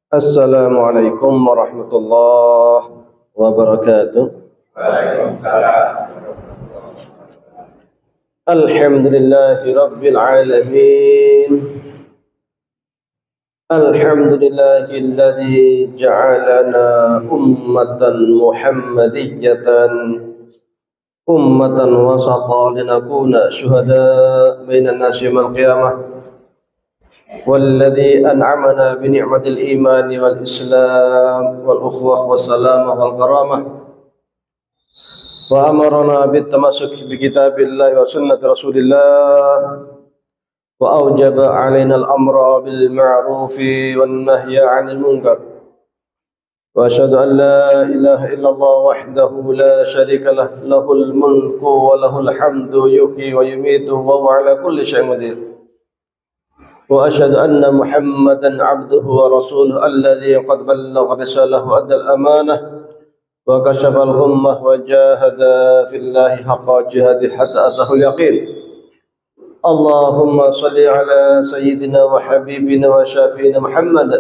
Assalamualaikum warahmatullahi wabarakatuh. Alhamdulillahi rabbil alamin. Alhamdulillahi alladzi ja'alana ummatan muhammadiyatan ummatan wasata linakuna syuhada bainan nasi yawmal qiyamah. والذي أنعمنا بنعمة الإيمان والإسلام والأخوة والسلامة والكرامة وأمرنا بالتمسك بكتاب الله وسنة رسول الله وأوجب علينا الأمر بالمعروف والنهي عن المنكر وأشهد أن لا إله إلا الله وحده لا شريك له له الملك وله الحمد يحيي ويميت وهو على كل شيء قدير وأشهد أن محمدا عبده ورسوله الذي قد بلغ رسالة وأدى الأمانة وكشف الغمة وجاهد في الله حق جهاده حتى أتاه اليقين. اللهم صل على سيدنا وحبيبنا وشافينا محمد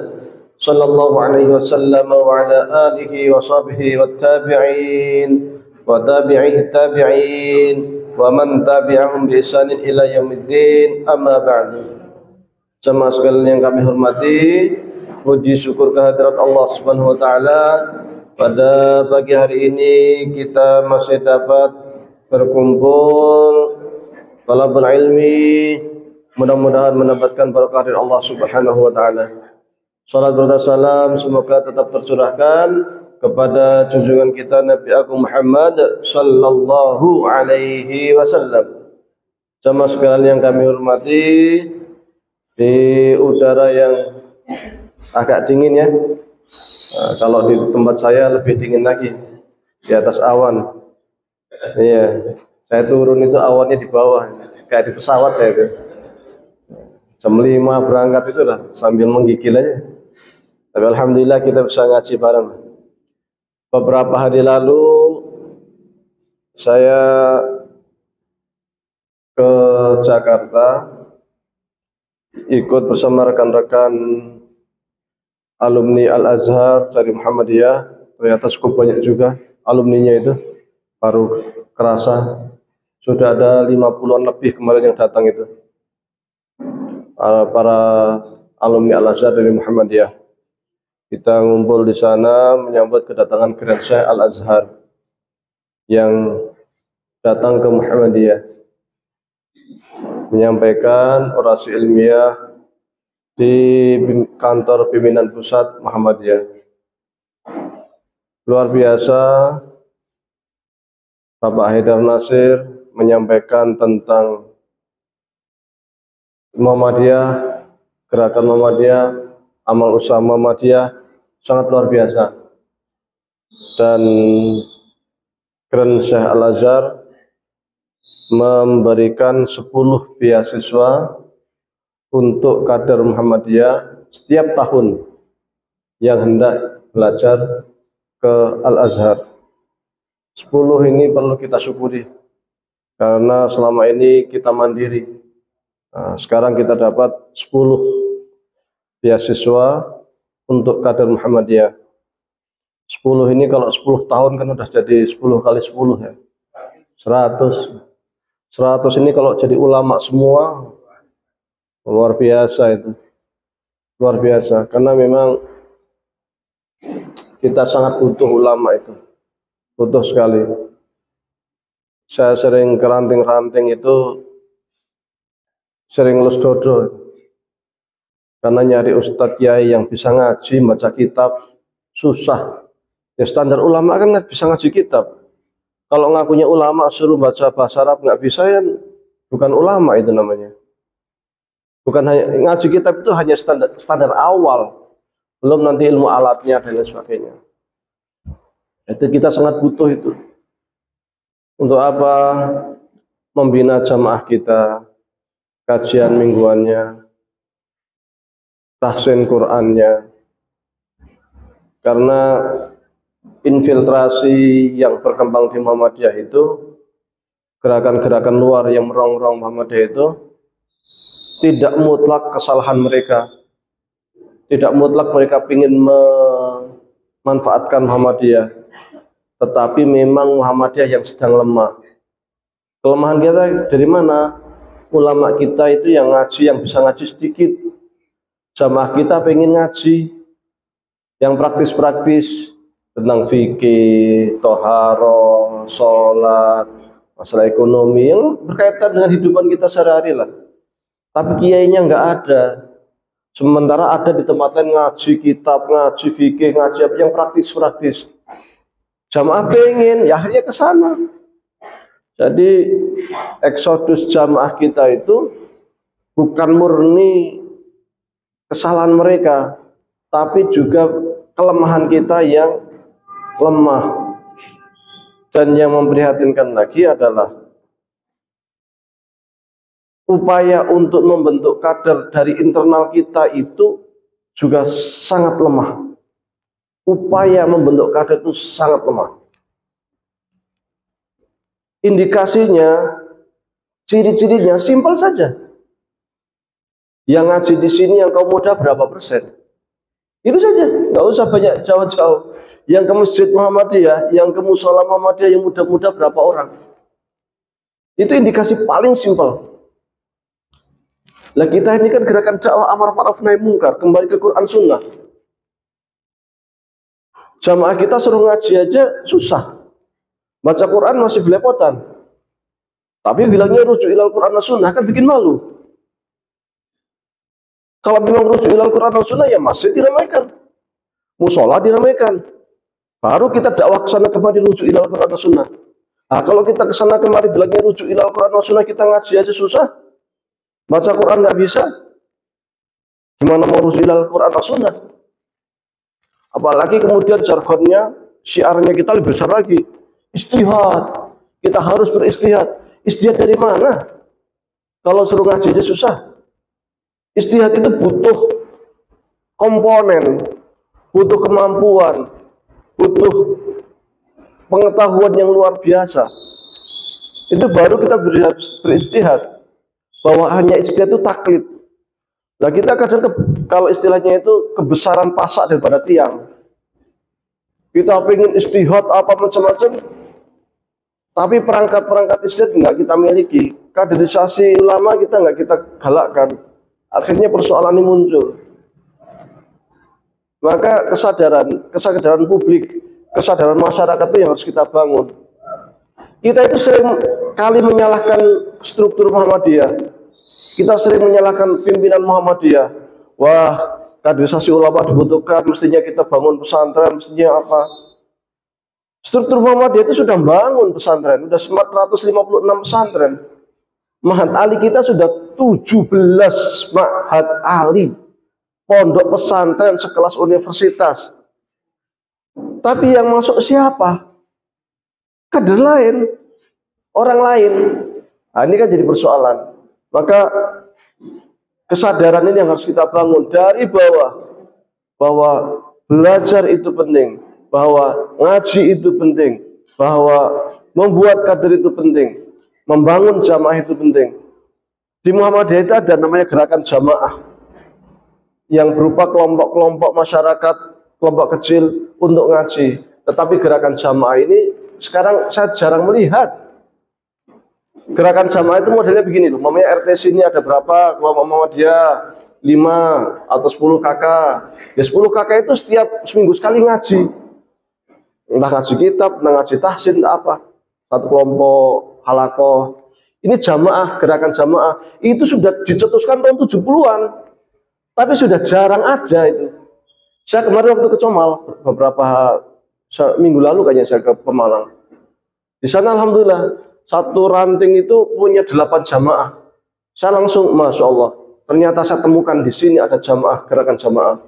صلى الله عليه وسلم وعلى آله وصحبه والتابعين وتابعيه التابعين ومن تابعهم بإحسان إلى يوم الدين. أما بعد. Jemaah sekalian yang kami hormati, puji syukur kehadirat Allah Subhanahu wa taala, pada pagi hari ini kita masih dapat berkumpul talabul ilmi, mudah-mudahan mendapatkan berkah dari Allah Subhanahu wa taala. Salat berkah salam semoga tetap tercurahkan kepada junjungan kita Nabi Agung Muhammad sallallahu alaihi wasallam. Jemaah sekalian yang kami hormati, di udara yang agak dingin ya. Kalau di tempat saya lebih dingin lagi, di atas awan. Iya, saya turun itu awannya di bawah, kayak di pesawat saya itu. Jam 5 berangkat itu lah, sambil menggigil aja. Tapi alhamdulillah kita bisa ngaji bareng. Beberapa hari lalu saya ke Jakarta, ikut bersama rekan-rekan alumni Al-Azhar dari Muhammadiyah. Ternyata cukup banyak juga alumninya itu, baru kerasa sudah ada 50-an lebih kemarin yang datang itu, para alumni Al-Azhar dari Muhammadiyah. Kita ngumpul di sana menyambut kedatangan Grand Syekh Al-Azhar yang datang ke Muhammadiyah, menyampaikan orasi ilmiah di kantor pimpinan pusat Muhammadiyah. Luar biasa, Bapak Haidar Nasir menyampaikan tentang Muhammadiyah, gerakan Muhammadiyah, amal usaha Muhammadiyah, sangat luar biasa. Dan Grand Syekh Al-Azhar memberikan 10 beasiswa untuk kader Muhammadiyah setiap tahun yang hendak belajar ke Al-Azhar. 10 ini perlu kita syukuri, karena selama ini kita mandiri. Nah, sekarang kita dapat 10 beasiswa untuk kader Muhammadiyah. 10 ini kalau 10 tahun kan udah jadi 10 kali 10 ya, 100. 100 ini kalau jadi ulama semua, luar biasa itu. Luar biasa, karena memang kita sangat butuh ulama itu. Butuh sekali. Saya sering keranting-ranting itu, sering lus dodo. Karena nyari ustadz kiai yang bisa ngaji, baca kitab, susah. Ya standar ulama kan bisa ngaji kitab. Kalau ngakunya ulama suruh baca bahasa Arab nggak bisa, ya bukan ulama itu namanya. Bukan hanya ngaji kitab, itu hanya standar awal, belum nanti ilmu alatnya dan lain sebagainya. Itu kita sangat butuh itu. Untuk apa? Membina jamaah kita, kajian mingguannya, tahsin Qur'annya. Karena infiltrasi yang berkembang di Muhammadiyah itu, gerakan-gerakan luar yang merongrong Muhammadiyah itu, tidak mutlak kesalahan mereka. Tidak mutlak mereka ingin memanfaatkan Muhammadiyah, tetapi memang Muhammadiyah yang sedang lemah. Kelemahan kita dari mana? Ulama kita itu yang ngaji, yang bisa ngaji sedikit. Jamaah kita pengen ngaji yang praktis-praktis tentang fikih, toharo, sholat, masalah ekonomi yang berkaitan dengan kehidupan kita sehari-hari lah. Tapi kiainya nggak ada. Sementara ada di tempat lain ngaji kitab, ngaji fikih, ngaji apa yang praktis-praktis. Jamaah pengen, ya akhirnya ke sana. Jadi eksodus jamaah kita itu bukan murni kesalahan mereka, tapi juga kelemahan kita yang lemah. Dan yang memprihatinkan lagi adalah upaya untuk membentuk kader dari internal kita itu juga sangat lemah. Upaya membentuk kader itu sangat lemah. Indikasinya, ciri-cirinya simpel saja. Yang ngaji di sini yang kaum muda berapa persen? Itu saja, nggak usah banyak jauh-jauh. Yang ke Masjid Muhammadiyah, yang ke Musola Muhammadiyah yang muda-muda berapa orang? Itu indikasi paling simpel. Lah kita ini kan gerakan dakwah amar ma'ruf nahi munkar, kembali ke Quran Sunnah. Jamaah kita suruh ngaji aja susah. Baca Quran masih belepotan. Tapi bilangnya rujuk ilal Quran dan Sunnah kan bikin malu. Kalau memang rujuk ilal Quran dan Sunnah ya masih diramaikan. Musola diramaikan. Baru kita dakwah ke sana kemari rujuk ilal Quran dan Sunnah. Nah, kalau kita ke sana kemari bilangnya rujuk ilal Quran dan Sunnah, kita ngaji aja susah. Baca Quran nggak bisa. Gimana mau rujuk ilal Quran dan Sunnah? Apalagi kemudian jargonnya, syiarnya kita lebih besar lagi. Istihad. Kita harus beristihad. Istihad dari mana? Kalau suruh ngaji aja susah. Istihad itu butuh komponen, butuh kemampuan, butuh pengetahuan yang luar biasa. Itu baru kita beristihad. Bahwa hanya istihad itu taklid. Nah kita kadang kalau istilahnya itu kebesaran pasak daripada tiang. Kita pengen istihad apa macam-macam, tapi perangkat-perangkat istihad nggak kita miliki. Kaderisasi ulama kita nggak kita galakkan. Akhirnya persoalan ini muncul. Maka kesadaran publik, kesadaran masyarakat itu yang harus kita bangun. Kita itu sering kali menyalahkan struktur Muhammadiyah. Kita sering menyalahkan pimpinan Muhammadiyah. Wah, kaderisasi ulama dibutuhkan, mestinya kita bangun pesantren, mestinya apa. Struktur Muhammadiyah itu sudah bangun pesantren, sudah 456 pesantren. Ma'had Ali kita sudah 17 Ma'had Ali, pondok pesantren sekelas universitas. Tapi yang masuk siapa? Kader lain, orang lain. Nah, ini kan jadi persoalan. Maka kesadaran ini yang harus kita bangun dari bawah, bahwa belajar itu penting, bahwa ngaji itu penting, bahwa membuat kader itu penting, membangun jamaah itu penting. Di Muhammadiyah itu ada namanya gerakan jamaah yang berupa kelompok-kelompok masyarakat, kelompok kecil untuk ngaji. Tetapi gerakan jamaah ini sekarang saya jarang melihat. Gerakan jamaah itu modelnya begini loh, namanya RT sini ada berapa kelompok Muhammadiyah, 5 atau 10 kakak. Ya 10 kakak itu setiap seminggu sekali ngaji. Entah ngaji kitab, entah ngaji tahsin, entah apa. Satu kelompok, halakoh. Ini jamaah, gerakan jamaah. Itu sudah dicetuskan tahun 70-an. Tapi sudah jarang ada itu. Saya kemarin waktu ke Comal, beberapa minggu lalu kayaknya saya ke Pemalang. Di sana alhamdulillah, satu ranting itu punya 8 jamaah. Saya langsung, Masya Allah, ternyata saya temukan di sini ada jamaah, gerakan jamaah.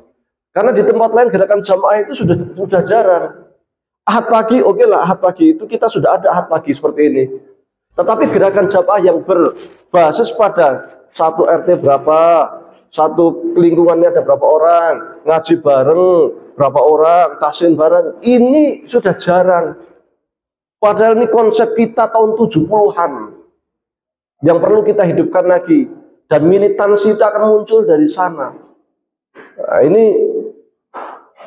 Karena di tempat lain gerakan jamaah itu sudah jarang. Ahad pagi, oke lah, ahad pagi itu kita sudah ada ahad pagi seperti ini. Tetapi gerakan jamaah yang berbasis pada satu RT berapa, satu lingkungannya ada berapa orang, ngaji bareng berapa orang, tahsin bareng, ini sudah jarang. Padahal ini konsep kita tahun 70-an yang perlu kita hidupkan lagi, dan militansi kita akan muncul dari sana. Nah, ini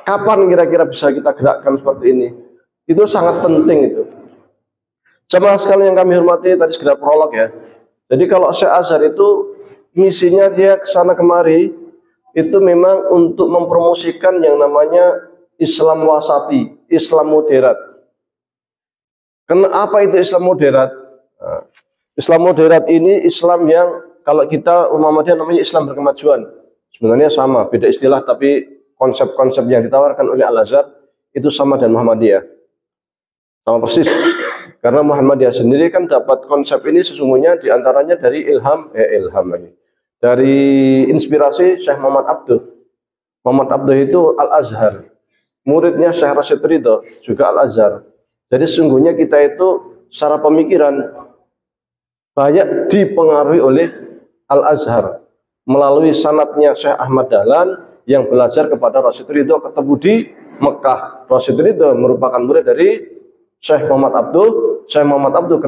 kapan kira-kira bisa kita gerakkan seperti ini? Itu sangat penting itu. Jamaah sekalian yang kami hormati, tadi segera prolog ya. Jadi kalau Syekh Azhar itu misinya dia ke sana kemari itu memang untuk mempromosikan yang namanya Islam wasati, Islam moderat. Kenapa itu Islam moderat? Nah, Islam moderat ini Islam yang kalau kita Muhammadiyah namanya Islam berkemajuan. Sebenarnya sama, beda istilah tapi konsep-konsep yang ditawarkan oleh Al-Azhar itu sama dan Muhammadiyah. Sama persis. Karena Muhammadiyah sendiri kan dapat konsep ini sesungguhnya diantaranya dari ilham lagi. Dari inspirasi Syekh Muhammad Abduh. Muhammad Abduh itu Al-Azhar. Muridnya Syekh Rashid Ridho juga Al-Azhar. Jadi sesungguhnya kita itu secara pemikiran banyak dipengaruhi oleh Al-Azhar. Melalui sanadnya Syekh Ahmad Dahlan yang belajar kepada Rashid Ridho ketemu di Mekah. Rashid Ridho merupakan murid dari Syekh Muhammad Abduh, Syekh Muhammad Abduh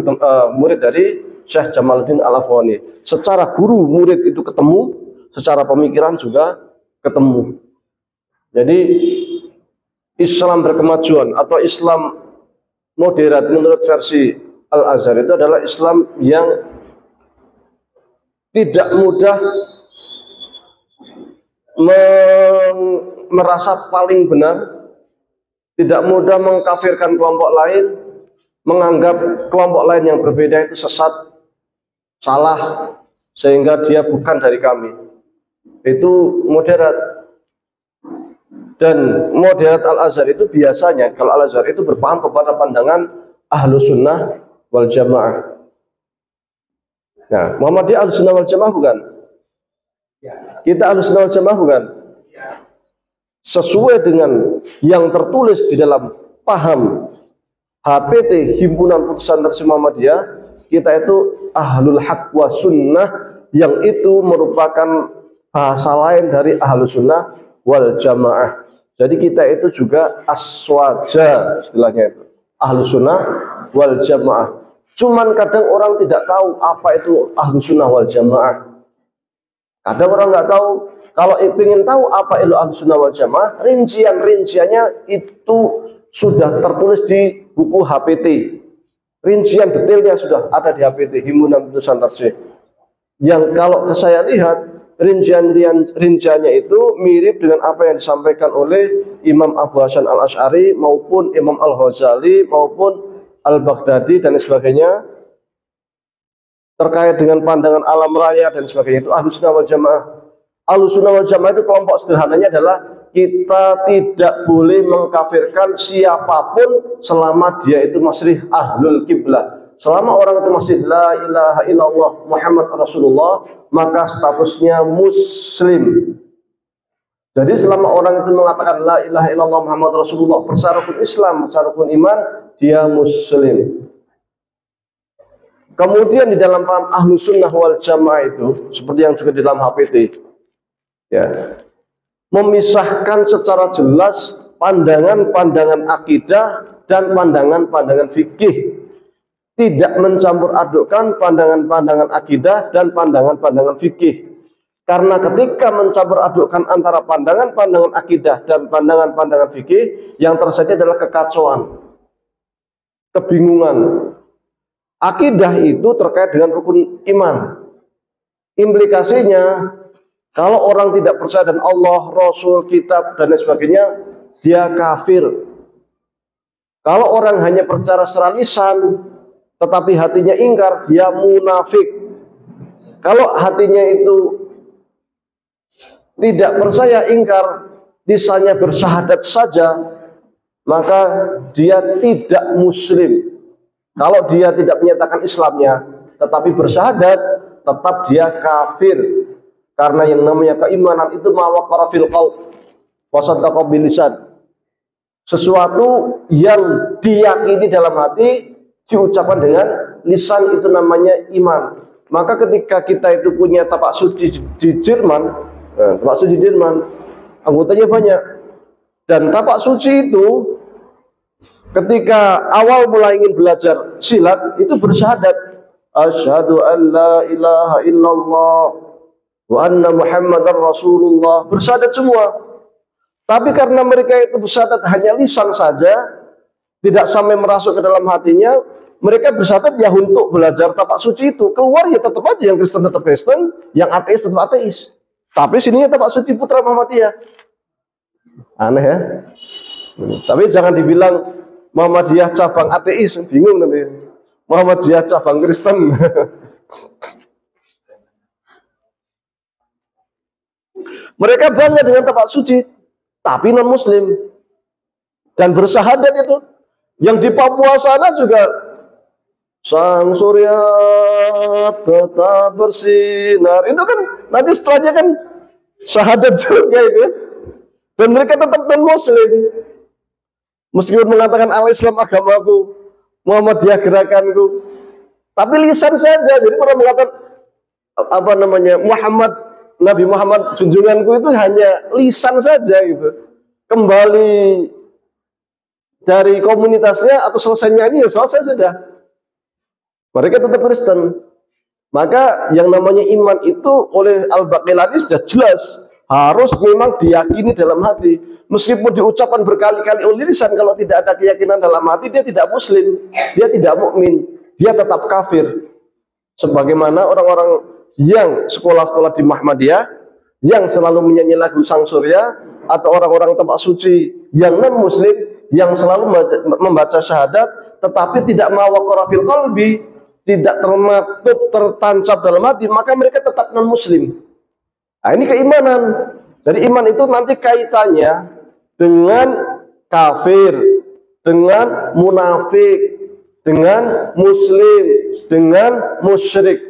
murid dari Syekh Jamaluddin Al-Afghani. Secara guru murid itu ketemu, secara pemikiran juga ketemu. Jadi Islam berkemajuan atau Islam moderat menurut versi Al-Azhar itu adalah Islam yang tidak mudah merasa paling benar, tidak mudah mengkafirkan kelompok lain, menganggap kelompok lain yang berbeda itu sesat, salah, sehingga dia bukan dari kami. Itu moderat. Dan moderat Al-Azhar itu biasanya, kalau Al-Azhar itu berpaham kepada pandangan Ahlus Sunnah wal Jamaah. Nah, Muhammadiyah Ahlus Sunnah wal Jamaah bukan? Kita Ahlus Sunnah wal Jamaah bukan? Sesuai dengan yang tertulis di dalam paham HPT Himpunan Putusan Tarjih Muhammadiyah, kita itu Ahlul Haq wa Sunnah, yang itu merupakan bahasa lain dari Ahlus Sunnah wal Jamaah. Jadi kita itu juga aswaja, istilahnya itu Ahlus Sunnah wal Jamaah. Cuman kadang orang tidak tahu apa itu Ahlus Sunnah wal Jamaah. Kadang orang nggak tahu. Kalau ingin tahu apa itu Ahlus Sunnah wal Jamaah, rinciannya itu sudah tertulis di buku HPT. Rincian detailnya sudah ada di HPT, Himpunan Putusan Tarjih. Yang kalau saya lihat rinciannya itu mirip dengan apa yang disampaikan oleh Imam Abu Hasan Al-Asy'ari maupun Imam Al-Ghazali maupun Al-Baghdadi dan sebagainya terkait dengan pandangan alam raya dan sebagainya. Itu Ahlus Sunnah wal Jamaah. Ahlus Sunnah wal Jamaah itu kelompok sederhananya adalah kita tidak boleh mengkafirkan siapapun selama dia itu masih ahlul kiblah. Selama orang itu masih la ilaha illallah Muhammad Rasulullah, maka statusnya muslim. Jadi selama orang itu mengatakan la ilaha illallah Muhammad Rasulullah, bersyarat rukun Islam, bersyarat rukun iman, dia muslim. Kemudian di dalam paham Ahlus Sunnah wal Jamaah itu, seperti yang juga di dalam HPT, ya, memisahkan secara jelas pandangan-pandangan akidah dan pandangan-pandangan fikih. Tidak mencampur adukkan pandangan-pandangan akidah dan pandangan-pandangan fikih. Karena ketika mencampur adukkan antara pandangan-pandangan akidah dan pandangan-pandangan fikih, yang terjadi adalah kekacauan, kebingungan. Akidah itu terkait dengan rukun iman. Implikasinya, kalau orang tidak percaya dengan Allah, Rasul, Kitab, dan lain sebagainya, dia kafir. Kalau orang hanya percaya secara lisan, tetapi hatinya ingkar, dia munafik. Kalau hatinya itu tidak percaya, ingkar, lisannya bersyahadat saja, maka dia tidak muslim. Kalau dia tidak menyatakan Islamnya, tetapi bersyahadat, tetap dia kafir. Karena yang namanya keimanan itu ma waqara fil qalb wa saddaqa bil lisan. Sesuatu yang diyakini dalam hati, diucapkan dengan lisan, itu namanya iman. Maka ketika kita itu punya tapak suci di Jerman, tapak suci di Jerman, anggotanya banyak. Dan tapak suci itu ketika awal mulai ingin belajar silat, itu bersyahadat, asyhadu an la ilaha illallah wa anna Muhammadar Rasulullah, bersyahadat semua. Tapi karena mereka itu bersyahadat hanya lisan saja, tidak sampai merasuk ke dalam hatinya, mereka bersyahadat ya untuk belajar tapak suci itu. Keluar ya tetap aja yang Kristen tetap Kristen, yang ateis tetap ateis. Tapi sininya tapak suci Putra Muhammadiyah. Aneh ya. Tapi jangan dibilang Muhammadiyah cabang ateis, bingung nanti. Muhammadiyah cabang Kristen. Mereka bangga dengan tapak suci, tapi non Muslim dan bersyahadat itu. Yang di Papua sana juga sang surya tetap bersinar. Itu kan nanti setelahnya kan syahadat juga itu. Dan mereka tetap non Muslim. Meskipun mengatakan al-Islam agamaku, Muhammadiyah gerakanku, tapi lisan saja. Jadi orang mengatakan apa namanya Nabi Muhammad junjunganku itu hanya lisan saja gitu. Kembali dari komunitasnya atau selesai nyanyi ya selesai sudah. Mereka tetap Kristen. Maka yang namanya iman itu oleh Al-Baqillani sudah jelas harus memang diyakini dalam hati. Meskipun diucapkan berkali-kali oleh lisan, kalau tidak ada keyakinan dalam hati, dia tidak Muslim, dia tidak mukmin, dia tetap kafir. Sebagaimana orang-orang yang sekolah-sekolah di Muhammadiyah yang selalu menyanyi lagu Sang Surya, atau orang-orang tapak suci yang non Muslim yang selalu membaca syahadat tetapi tidak mawaqara fil qalbi, tidak tertancap dalam hati, maka mereka tetap non Muslim. Nah, ini keimanan. Jadi iman itu nanti kaitannya dengan kafir, dengan munafik, dengan muslim, dengan musyrik.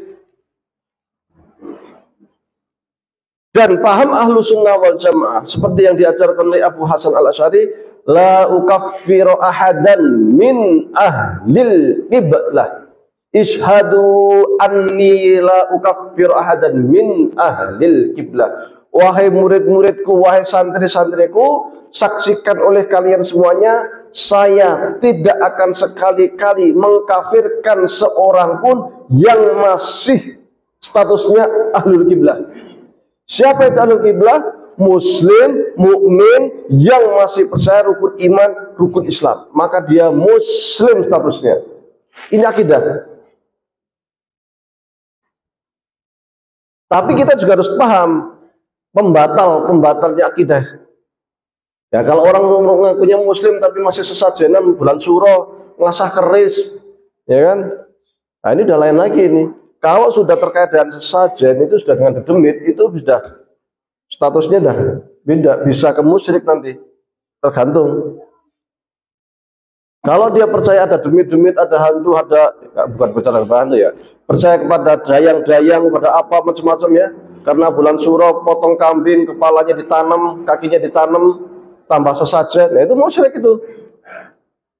Dan paham ahlu sunnah wal jamaah seperti yang diajarkan oleh Abu Hasan al-Asy'ari, la ukaffiru ahadan min ahlil qiblah ishhadu anni la ukaffiru ahadan min ahlil qiblah. Wahai murid-muridku, wahai santri-santriku, saksikan oleh kalian semuanya, saya tidak akan sekali-kali mengkafirkan seorang pun yang masih statusnya ahlul qiblah. Siapa itu ahlul qiblah? Muslim, mukmin yang masih percaya rukun iman, rukun Islam. Maka dia Muslim statusnya. Ini akidah. Tapi kita juga harus paham pembatalnya akidah. Ya, kalau orang mengakunya Muslim tapi masih sesajenan bulan suro, ngasah keris, ya kan? Nah, ini udah lain lagi ini. Kalau sudah terkait dengan sesajen, itu sudah dengan dedemit, itu sudah statusnya dah beda, bisa ke musyrik nanti, tergantung. Kalau dia percaya ada demit-demit, ada hantu, ada bukan bicara hantu ya, percaya kepada dayang-dayang, pada apa macam-macam ya, karena bulan suro potong kambing, kepalanya ditanam, kakinya ditanam, tambah sesajen, nah itu musyrik itu.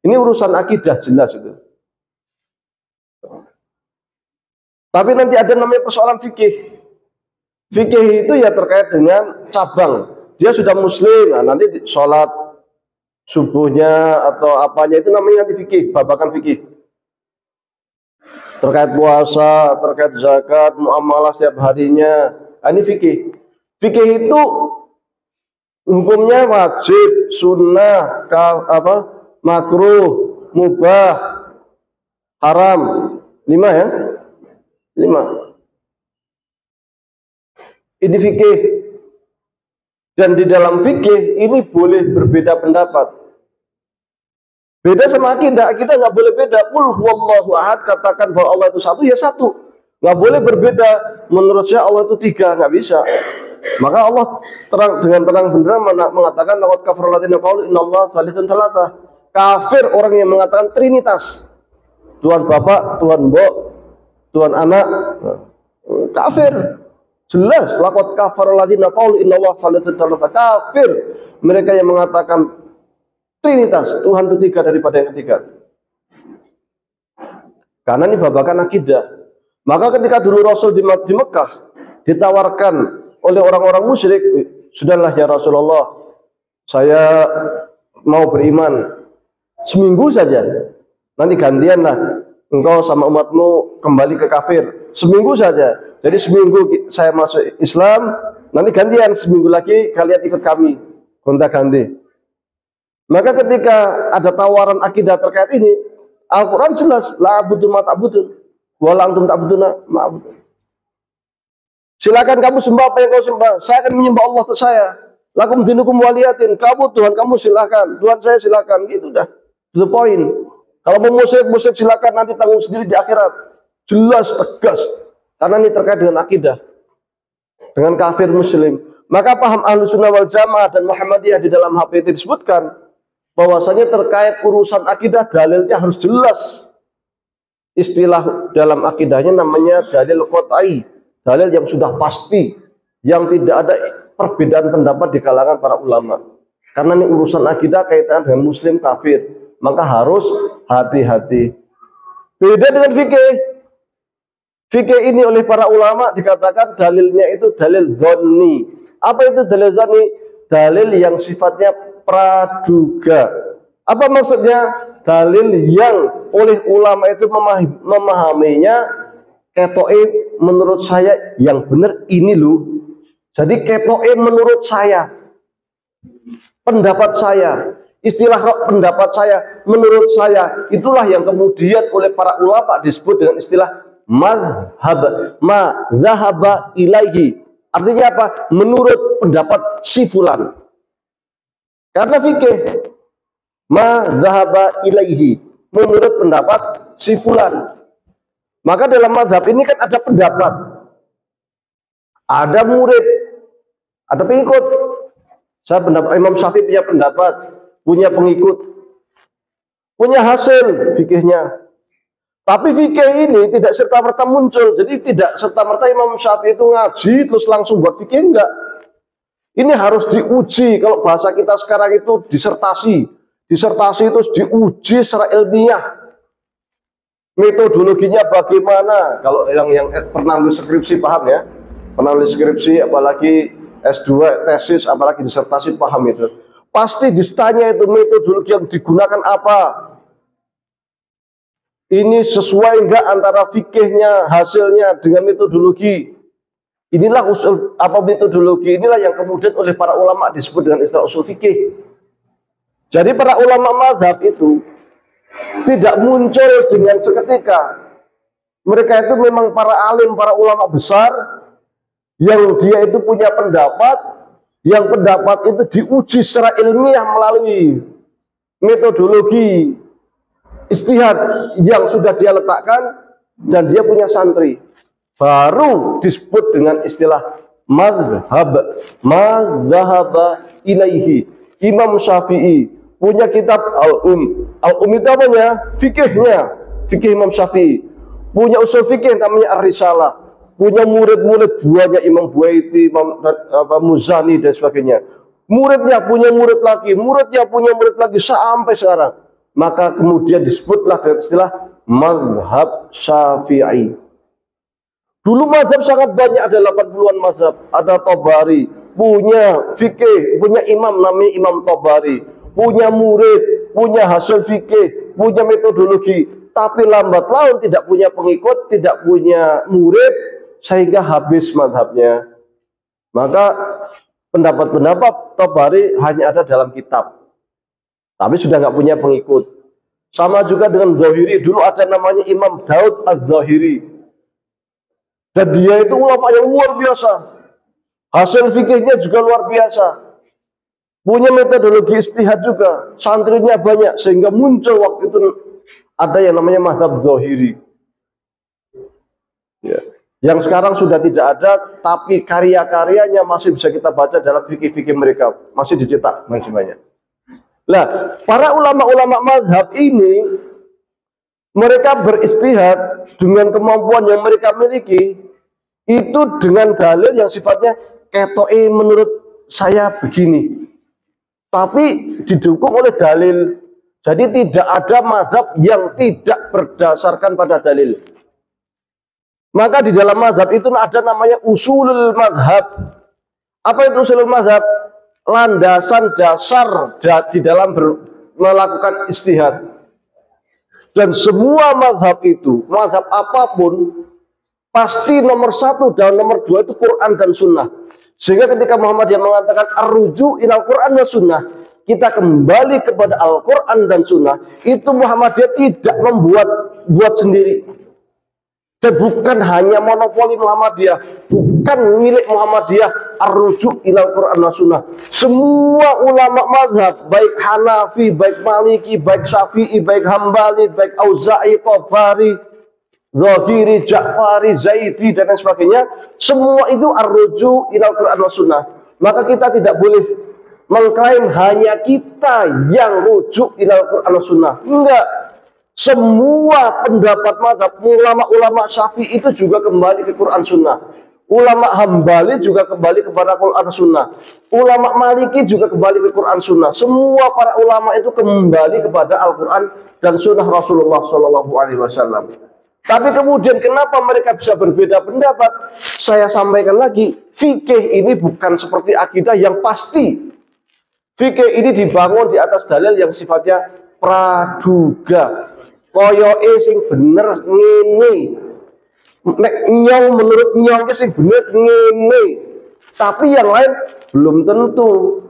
Ini urusan akidah jelas itu. Tapi nanti ada namanya persoalan fikih. Fikih itu ya terkait dengan cabang. Dia sudah Muslim, nah nanti sholat subuhnya atau apanya itu namanya nanti fikih, babakan fikih. Terkait puasa, terkait zakat, muamalah setiap harinya, nah, ini fikih. Fikih itu hukumnya wajib, sunnah, makruh, mubah, haram. 5 ya. 5. Ini fikih. Dan di dalam fikih ini boleh berbeda pendapat. Beda sama akidah. Akidah nggak boleh beda. Qul huwallahu ahad, katakan bahwa Allah itu satu, ya satu. Nggak boleh berbeda. Menurut saya Allah itu 3, nggak bisa. Maka Allah dengan terang benderang mengatakan laqad kafara alladziina qalu innallaha tsalitsun tsalatsa. Kafir orang yang mengatakan trinitas. Tuhan Bapa, Tuhan Mbok, Tuhan Anak, kafir. Jelas, laqad kafara alladziina qalu innallaha tsalitsun tsalatsa. Kafir mereka yang mengatakan trinitas, Tuhan itu 3 daripada yang ketiga. Karena ini babakan akidah. Maka ketika dulu Rasul di Mekah ditawarkan oleh orang-orang musyrik, sudahlah ya Rasulullah, saya mau beriman seminggu saja, nanti gantianlah engkau sama umatmu kembali ke kafir, seminggu saja. Jadi seminggu saya masuk Islam, nanti gantian seminggu lagi kalian ikut kami, gonta-ganti. Maka ketika ada tawaran akidah terkait ini, Al-Quran jelas, la abudu ma ta'budun, wa la antum ta'buduna ma a'budu. Silakan kamu sembah apa yang kau sembah, saya akan menyembah Allah untuk saya. Lakum dinukum waliyatin, kamu Tuhan kamu silakan, Tuhan saya silakan, gitu dah. To the point. Kalau mau musyrik silakan, nanti tanggung sendiri di akhirat. Jelas, tegas. Karena ini terkait dengan akidah, dengan kafir muslim. Maka paham Ahlussunnah wal Jamaah dan Muhammadiyah di dalam HPT disebutkan bahwasanya terkait urusan akidah dalilnya harus jelas. Istilah dalam akidahnya namanya dalil qat'i, dalil yang sudah pasti, yang tidak ada perbedaan pendapat di kalangan para ulama. Karena ini urusan akidah kaitan dengan muslim kafir, maka harus hati-hati. Beda dengan fikih. Fikih ini oleh para ulama dikatakan dalilnya itu dalil dzanni. Apa itu dalil dzanni? Dalil yang sifatnya praduga. Apa maksudnya? Dalil yang oleh ulama itu memahaminya ketoe menurut saya yang benar ini loh. Jadi ketoe menurut saya, pendapat saya, istilah pendapat saya, menurut saya, itulah yang kemudian oleh para ulama disebut dengan istilah mazhab, ma zahaba ilaihi. Artinya apa? Menurut pendapat si fulan. Karena fikih ma zahaba ilaihi, menurut pendapat si fulan. Maka dalam mazhab ini kan ada pendapat, ada murid, ada pengikut. Saya pendapat Imam Syafi'i punya pendapat, punya pengikut, punya hasil fikihnya. Tapi fikih ini tidak serta-merta muncul. Jadi tidak serta-merta Imam Syafi'i itu ngaji terus langsung buat fikih, enggak. Ini harus diuji. Kalau bahasa kita sekarang itu disertasi. Disertasi itu diuji secara ilmiah. Metodologinya bagaimana? Kalau yang pernah nulis skripsi paham ya. Pernah nulis skripsi, apalagi S2, tesis, apalagi disertasi paham itu. Pasti ditanya itu metodologi yang digunakan apa. Ini sesuai enggak antara fikihnya, hasilnya dengan metodologi. Inilah usul apa metodologi, inilah yang kemudian oleh para ulama disebut dengan istilah usul fikih. Jadi para ulama mazhab itu tidak muncul dengan seketika. Mereka itu memang para alim, para ulama besar yang dia itu punya pendapat, yang pendapat itu diuji secara ilmiah melalui metodologi ijtihad yang sudah dia letakkan, dan dia punya santri. Baru disebut dengan istilah mazhab, mazhaba ilaihi. Imam Syafi'i punya kitab Al-Um. Al-Um itu apanya? Fikihnya, fikih Imam Syafi'i. Punya usul fikih namanya Ar-Risalah. Punya murid-murid buahnya Imam Buaiti, Imam Muzani dan sebagainya. Muridnya punya murid lagi, muridnya punya murid lagi sampai sekarang. Maka kemudian disebutlah dengan istilah mazhab Syafi'i. Dulu mazhab sangat banyak, ada 80-an mazhab. Ada Tabari, punya fikih, punya imam namanya Imam Tabari, punya murid, punya hasil fikih, punya metodologi. Tapi lambat laun tidak punya pengikut, tidak punya murid, sehingga habis mazhabnya. Maka pendapat-pendapat Tabari hanya ada dalam kitab, tapi sudah nggak punya pengikut. Sama juga dengan Zahiri, dulu ada namanya Imam Daud Az-Zahiri. Dan dia itu ulama yang luar biasa. Hasil fikihnya juga luar biasa. Punya metodologi ijtihad juga. Santrinya banyak, sehingga muncul waktu itu ada yang namanya mazhab Zahiri. Ya. Yang sekarang sudah tidak ada, tapi karya-karyanya masih bisa kita baca dalam fikih-fikih mereka. Masih dicetak, masih banyak. Nah, para ulama-ulama mazhab ini, mereka beristihad dengan kemampuan yang mereka miliki, itu dengan dalil yang sifatnya ketoe menurut saya begini. Tapi didukung oleh dalil. Jadi tidak ada mazhab yang tidak berdasarkan pada dalil. Maka di dalam mazhab itu ada namanya usulul mazhab. Apa itu usulul mazhab? Landasan dasar di dalam melakukan ijtihad. Dan semua mazhab itu, mazhab apapun, Pasti nomor satu dan nomor dua itu Quran dan Sunnah. Sehingga ketika Muhammadiyah mengatakan arruju ilal Quran dan Sunnah, kita kembali kepada Al-Quran dan Sunnah, itu Muhammadiyah tidak buat sendiri. Dan bukan hanya monopoli Muhammadiyah, bukan milik Muhammadiyah arruju ilal Quran dan Sunnah. Semua ulama mazhab, baik Hanafi, baik Maliki, baik Syafi'i, baik Hambali, baik Auza'i, Tabari, Zahiri, Ja'fari, Zaidi, dan lain sebagainya, semua itu arruju ilal Quran wa Sunnah. Maka kita tidak boleh mengklaim hanya kita yang rujuk ilal Quran wa Sunnah. Enggak. Semua pendapat mazhab ulama-ulama Syafi'i itu juga kembali ke Quran Sunnah. Ulama Hambali juga kembali kepada Quran Sunnah. Ulama Maliki juga kembali ke Quran Sunnah. Semua para ulama itu kembali kepada Al-Quran dan Sunnah Rasulullah SAW. Tapi kemudian kenapa mereka bisa berbeda pendapat? Saya sampaikan lagi, fikih ini bukan seperti akidah yang pasti. Fikih ini dibangun di atas dalil yang sifatnya praduga. Koyoke sing bener ngene. Nek nyong menurut nyong sing bener ngene. Tapi yang lain belum tentu.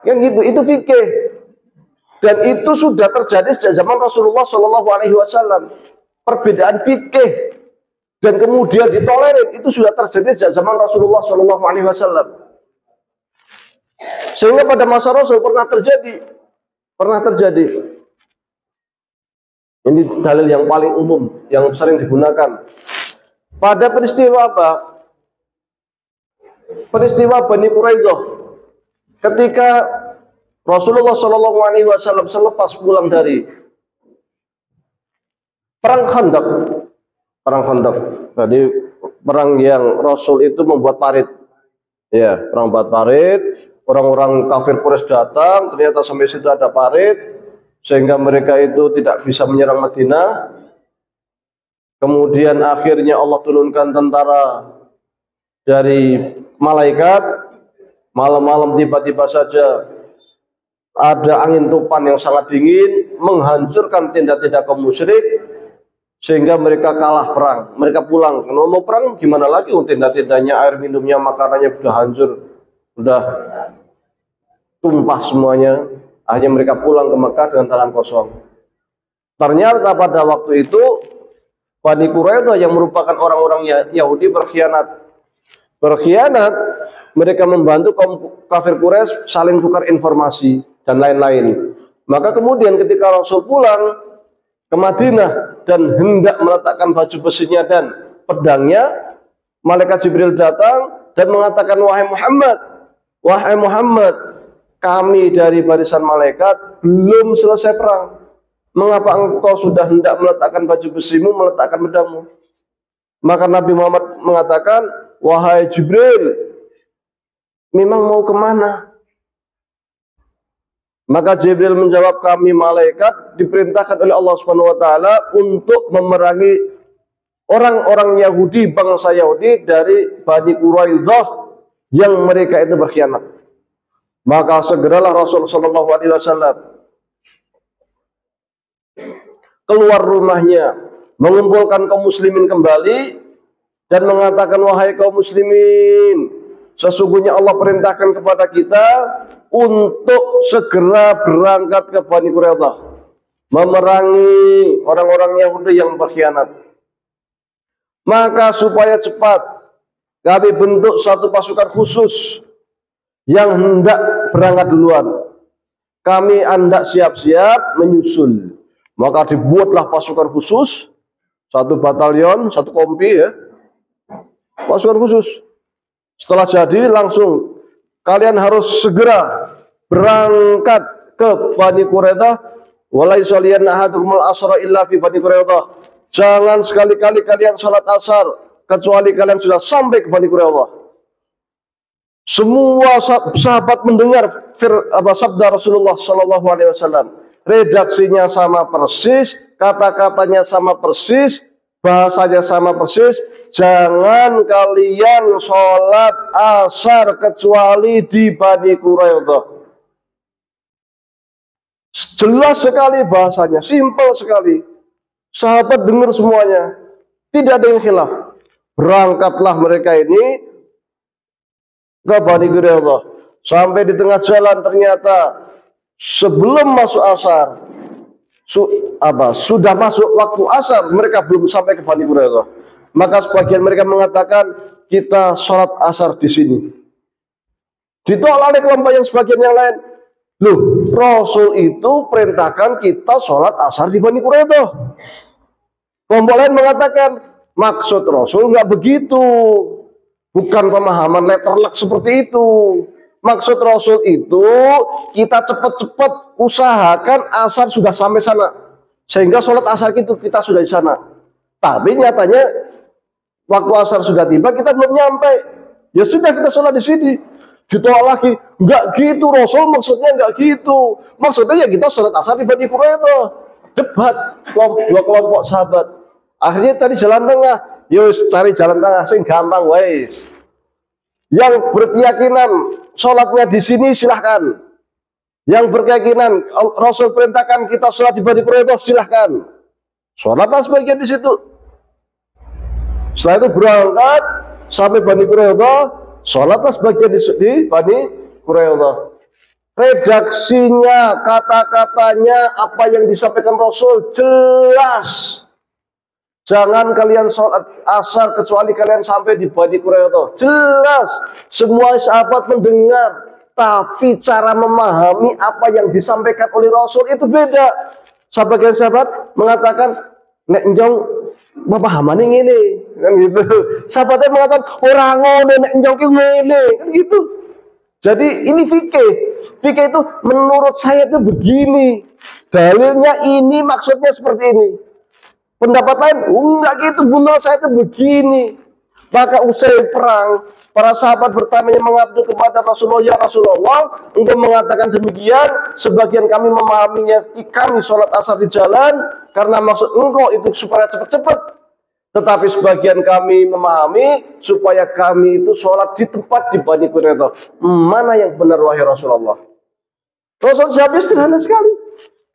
Yang gitu, itu fikih. Dan itu sudah terjadi sejak zaman Rasulullah SAW. Perbedaan fikih dan kemudian ditolerir itu sudah terjadi sejak zaman Rasulullah SAW. Sehingga pada masa Rasul pernah terjadi. Ini dalil yang paling umum yang sering digunakan. Pada peristiwa apa? Peristiwa Bani Quraidah. Ketika Rasulullah SAW selepas pulang dari Perang Khandaq. Jadi perang yang Rasul itu membuat parit. Ya, perang buat parit. Orang-orang kafir Quraisy datang, ternyata sampai situ ada parit, sehingga mereka itu tidak bisa menyerang Madinah. Kemudian akhirnya Allah turunkan tentara dari malaikat. Malam-malam tiba-tiba saja ada angin topan yang sangat dingin, menghancurkan tenda-tenda kaum musyrik. Sehingga mereka kalah perang, mereka pulang. Kalau mau perang gimana lagi? Tenda-tendanya, air minumnya, makanannya sudah hancur, sudah tumpah semuanya. Akhirnya mereka pulang ke Mekah dengan tangan kosong. Ternyata pada waktu itu Bani Quraidah yang merupakan orang-orang Yahudi berkhianat. Mereka membantu kaum kafir Quraisy saling tukar informasi dan lain-lain. Maka kemudian ketika Rasul pulang ke Madinah dan hendak meletakkan baju besinya dan pedangnya, malaikat Jibril datang dan mengatakan, wahai Muhammad, kami dari barisan malaikat belum selesai perang. Mengapa engkau sudah hendak meletakkan baju besimu, meletakkan pedangmu? Maka Nabi Muhammad mengatakan, wahai Jibril, memang mau kemana? Maka Jibril menjawab, kami malaikat diperintahkan oleh Allah Subhanahu wa taala untuk memerangi orang-orang Yahudi, bangsa Yahudi dari Bani Quraidah yang mereka itu berkhianat. Maka segeralah Rasul sallallahu alaihi wasallam keluar rumahnya, mengumpulkan kaum muslimin kembali dan mengatakan, wahai kaum muslimin, sesungguhnya Allah perintahkan kepada kita untuk segera berangkat ke Bani Quraidah, memerangi orang-orang Yahudi yang berkhianat. Maka supaya cepat kami bentuk satu pasukan khusus yang hendak berangkat duluan. Kami hendak siap-siap menyusul. Maka dibuatlah pasukan khusus, satu batalion, satu kompi ya, pasukan khusus. Setelah jadi langsung kalian harus segera berangkat ke Bani Quraidah. Walai soliyan ahadukumul asra illa fi Bani Quraidah. Jangan sekali-kali kalian salat asar kecuali kalian sudah sampai ke Bani Quraidah. Semua sahabat mendengar sabda Rasulullah sallallahu alaihi wasallam. Redaksinya sama persis, kata-katanya sama persis, bahasanya sama persis. Jangan kalian sholat asar kecuali di Bani Quraidah. Jelas sekali bahasanya, simpel sekali. Sahabat dengar semuanya, tidak ada yang khilaf. Berangkatlah mereka ini ke Bani Quraidah. Sampai di tengah jalan ternyata sebelum masuk asar, sudah masuk waktu asar, mereka belum sampai ke Bani Quraidah. Maka sebagian mereka mengatakan kita sholat asar di sini. Ditolak oleh kelompok yang sebagian yang lain. Loh, Rasul itu perintahkan kita sholat asar di Bani Quraidah. Kelompok lain mengatakan maksud Rasul nggak begitu, bukan pemahaman letterlock seperti itu. Maksud Rasul itu kita cepat-cepat usahakan asar sudah sampai sana, sehingga sholat asar itu kita sudah di sana. Tapi nyatanya waktu asar sudah tiba kita belum nyampe. Ya sudah kita sholat di sini. Ditolak lagi, nggak gitu Rasul, maksudnya nggak gitu. Maksudnya ya kita sholat asar di Bani Quraidah. Debat dua kelompok sahabat. Akhirnya cari jalan tengah. Yus cari jalan tengah, sing gampang wes. Yang berkeyakinan sholatnya di sini silahkan. Yang berkeyakinan Rasul perintahkan kita sholat di Bani Quraidah silahkan. Sholatlah sebagian di situ. Setelah itu berangkat sampai Bani Quraidah, sholatlah sebagian di Bani Quraidah. Redaksinya, kata-katanya, apa yang disampaikan Rasul jelas. Jangan kalian sholat asar kecuali kalian sampai di Bani Quraidah. Jelas, semua sahabat mendengar, tapi cara memahami apa yang disampaikan oleh Rasul itu beda. Sebagian sahabat mengatakan, nek njong pemahaman ini, kan gitu. Sahabatnya mengatakan orang ngono nek njong ki ngene, kan gitu. Jadi ini fikih. Fikih itu menurut saya itu begini. Dalilnya ini, maksudnya seperti ini. Pendapat lain, enggak gitu, menurut saya itu begini. Maka usai perang, para sahabat bertanya mengabdi kepada Rasulullah, ya Rasulullah, untuk mengatakan demikian, sebagian kami memahaminya, kami sholat asar di jalan, karena maksud engkau itu supaya cepat-cepat. Tetapi sebagian kami memahami, supaya kami itu sholat di tempat di Bani Quraidah. Mana yang benar wahai Rasulullah? Rasul jawabnya sederhana sekali.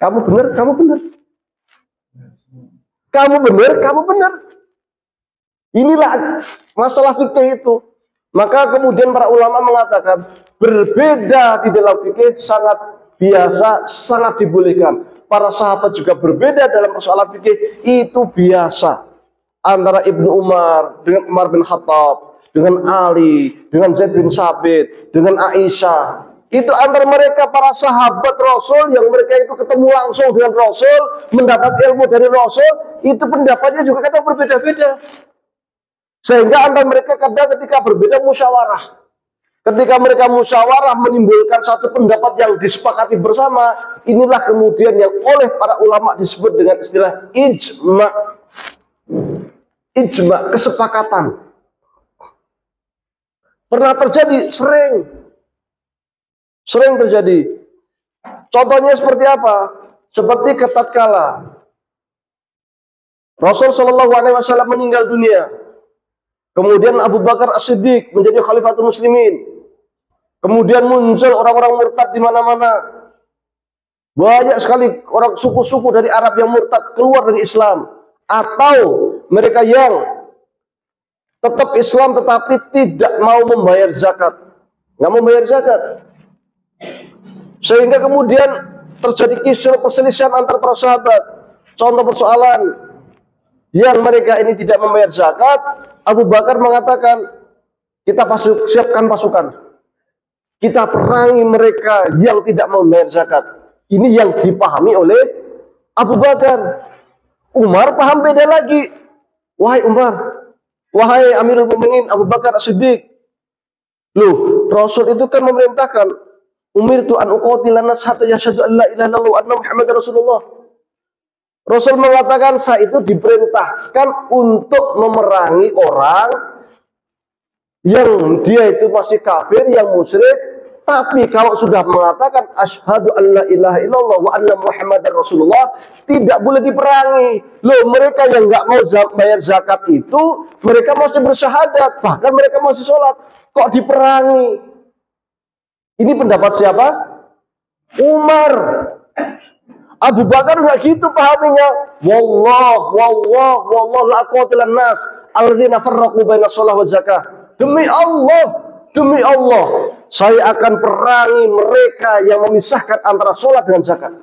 Kamu benar, kamu benar. Kamu benar, kamu benar. Inilah masalah fikih itu. Maka kemudian para ulama mengatakan berbeda di dalam fikih sangat biasa, sangat dibolehkan. Para sahabat juga berbeda dalam persoalan fikih, itu biasa. Antara Ibnu Umar dengan Umar bin Khattab, dengan Ali, dengan Zaid bin Sabit, dengan Aisyah. Itu antara mereka para sahabat Rasul yang mereka itu ketemu langsung dengan Rasul, mendapat ilmu dari Rasul, itu pendapatnya juga kadang berbeda-beda. Sehingga antara mereka kadang ketika berbeda musyawarah. Ketika mereka musyawarah menimbulkan satu pendapat yang disepakati bersama, inilah kemudian yang oleh para ulama disebut dengan istilah ijma'. Ijma', kesepakatan. Pernah terjadi, sering terjadi. Contohnya seperti apa? Seperti tatkala Rasul Shallallahu Alaihi Wasallam meninggal dunia, kemudian Abu Bakar As-Siddiq menjadi Khalifatul Muslimin, kemudian muncul orang-orang murtad di mana-mana. Banyak sekali orang suku-suku dari Arab yang murtad keluar dari Islam, atau mereka yang tetap Islam tetapi tidak mau membayar zakat, nggak mau membayar zakat. Sehingga kemudian terjadi kisruh perselisihan antar para sahabat. Contoh persoalan yang mereka ini tidak membayar zakat, Abu Bakar mengatakan, kita siapkan pasukan, kita perangi mereka yang tidak membayar zakat. Ini yang dipahami oleh Abu Bakar. Umar paham beda lagi. Wahai Umar, wahai Amirul Mukminin Abu Bakar As-Siddiq, loh, Rasul itu kan memerintahkan, umirtu an uqatilan nas hatta yashhadu an la ilaha illallah wa anna Muhammadar Rasulullah. Rasul mengatakan saya itu diperintahkan untuk memerangi orang yang dia itu masih kafir, yang musyrik, tapi kalau sudah mengatakan asyhadu an la ilaha illallah wa anna Muhammadar Rasulullah, tidak boleh diperangi. Loh, mereka yang nggak mau bayar zakat itu, mereka masih bersyahadat, bahkan mereka masih sholat, kok diperangi? Ini pendapat siapa? Umar. Abu Bakar nggak gitu pahaminya. Wallah la quwwata nas. alladzina farraqu baina shalah wa zakah. Demi Allah, saya akan perangi mereka yang memisahkan antara sholat dengan zakat.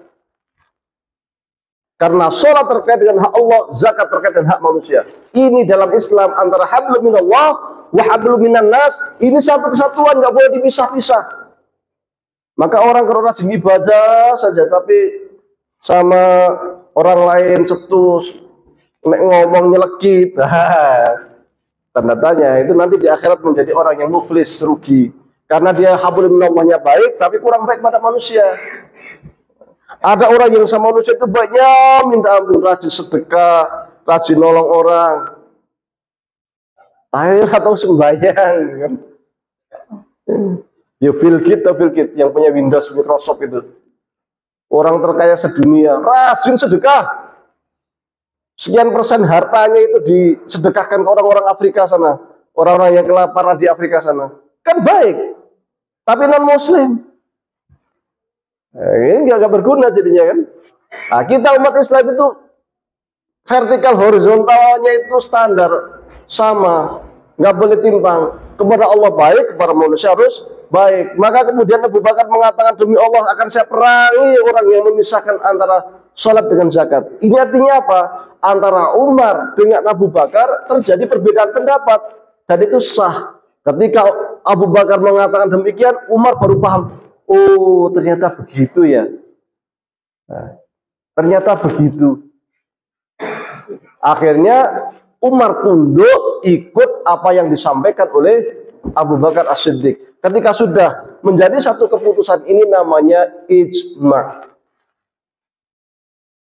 Karena sholat terkait dengan hak Allah, zakat terkait dengan hak manusia. Ini dalam Islam antara hablum minallah wa hablum minan nas. Ini satu kesatuan, nggak boleh dipisah-pisah. Maka orang kalau rajin ibadah saja, tapi sama orang lain cetus, ngomong nyelekit, tanda tanya, itu nanti di akhirat menjadi orang yang muflis, rugi. Karena dia hablum minallahnya baik, tapi kurang baik pada manusia. Ada orang yang sama manusia itu baiknya minta ampun, rajin sedekah, rajin nolong orang, atau sembahyang, kan? Ya Bill Gates yang punya Windows Microsoft itu, orang terkaya sedunia, rajin sedekah. Sekian persen hartanya itu disedekahkan ke orang-orang Afrika sana, orang-orang yang kelaparan di Afrika sana. Kan baik, tapi non Muslim. Ini nggak berguna jadinya, kan? Nah, kita umat Islam itu vertikal horizontalnya itu standar sama, nggak boleh timpang. Kepada Allah baik, kepada manusia harus baik. Maka kemudian Abu Bakar mengatakan, demi Allah akan saya perangi orang yang memisahkan antara sholat dengan zakat. Ini artinya apa? Antara Umar dengan Abu Bakar terjadi perbedaan pendapat, dan itu sah. Ketika Abu Bakar mengatakan demikian, Umar baru paham. Oh, ternyata begitu ya. Nah, ternyata begitu. Akhirnya Umar tunduk ikut apa yang disampaikan oleh Abu Bakar As-Siddiq. Ketika sudah menjadi satu keputusan, ini namanya ijma',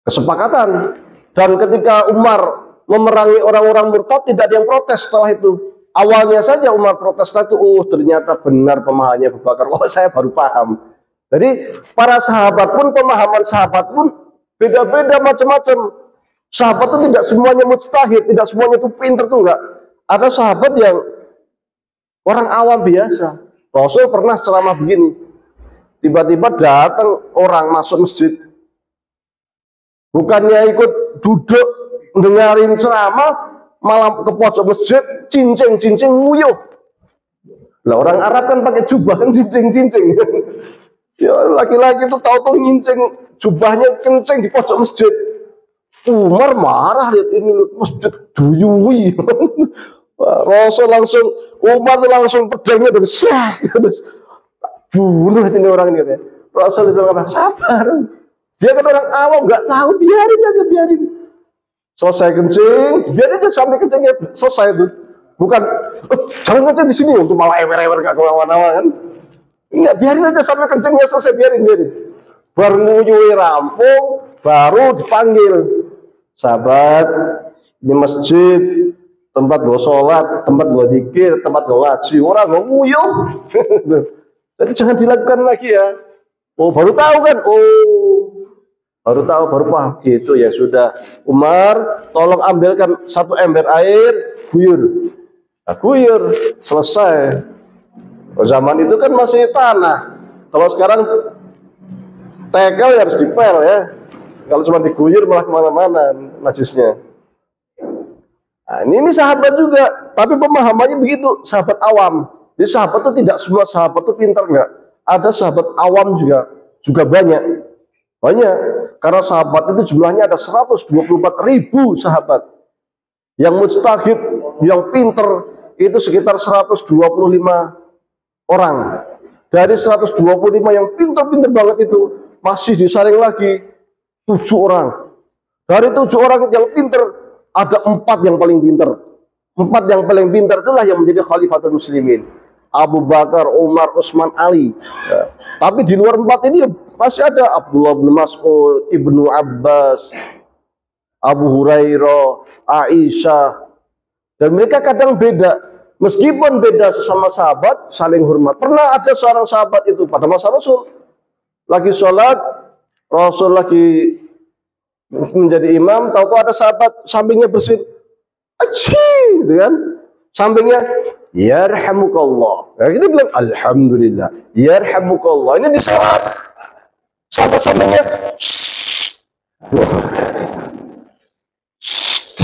kesepakatan. Dan ketika Umar memerangi orang-orang murtad, tidak ada yang protes setelah itu. Awalnya saja Umar protes, itu ternyata benar pemahamannya Abu Bakar. Oh, saya baru paham. Jadi para sahabat pun, pemahaman sahabat pun beda-beda macam-macam. Sahabat itu tidak semuanya mujtahid, tidak semuanya itu pinter tuh, enggak. Ada sahabat yang orang awam biasa. Rasul pernah ceramah begini, tiba-tiba datang orang masuk masjid, bukannya ikut duduk dengerin ceramah, malam ke pojok masjid, cincing nguyuh. Lah orang Arab kan pakai jubah kan cincing. Ya laki-laki itu tahu-tahu nyincing jubahnya kencing di pojok masjid. Umar marah, lihat ini masjid duyui. Rasul langsung, Umar itu langsung pedangnya dari bunuh ini orang ini. Rasul bilang apa? Sabar. Dia kan orang awam, nggak tahu, biarin aja, biarin. Selesai kencing, biar aja sampai kencingnya selesai itu. Bukan, jangan kencing di sini untuk malah ewer-ewer gak kemana-mana, kan? Enggak, biarin aja sampai kencingnya selesai, biarin. Baru nguyui rampung, baru dipanggil. Sahabat, ini masjid, tempat gua sholat, tempat gua zikir, tempat gua ngaji. Orang gua nguyuh. Jadi jangan dilakukan lagi ya. Oh, baru tahu kan? Baru tahu, baru paham gitu ya. Sudah, Umar tolong ambilkan satu ember air, guyur. Nah, guyur, selesai. Zaman itu kan masih tanah. Kalau sekarang tekel ya harus dipel ya. Kalau cuma diguyur malah kemana-mana najisnya. Nah, ini sahabat juga, tapi pemahamannya begitu, sahabat awam. Jadi sahabat itu tidak semua sahabat itu pintar, enggak. Ada sahabat awam juga banyak. Karena sahabat itu jumlahnya ada 124.000 sahabat. Yang mujtahid, yang pinter itu sekitar 125 orang. Dari 125 yang pinter-pinter banget itu masih disaring lagi 7 orang. Dari 7 orang yang pinter ada 4 yang paling pinter. 4 yang paling pinter itulah yang menjadi khalifatul muslimin. Abu Bakar, Umar, Utsman, Ali. Ya. Tapi di luar 4 ini masih ada Abdullah bin Mas'ud, Ibnu Abbas, Abu Hurairah, Aisyah. Dan mereka kadang beda. Meskipun beda sesama sahabat, saling hormat. Pernah ada seorang sahabat itu pada masa Rasul. Lagi sholat, Rasul lagi menjadi imam, tahu-tahu ada sahabat sampingnya bersin. Aci, gitu kan. Sampingnya, yarhamukallah. Nah, kita bilang, alhamdulillah. Yarhamukallah. Ini di salat. Sahabat sampingnya,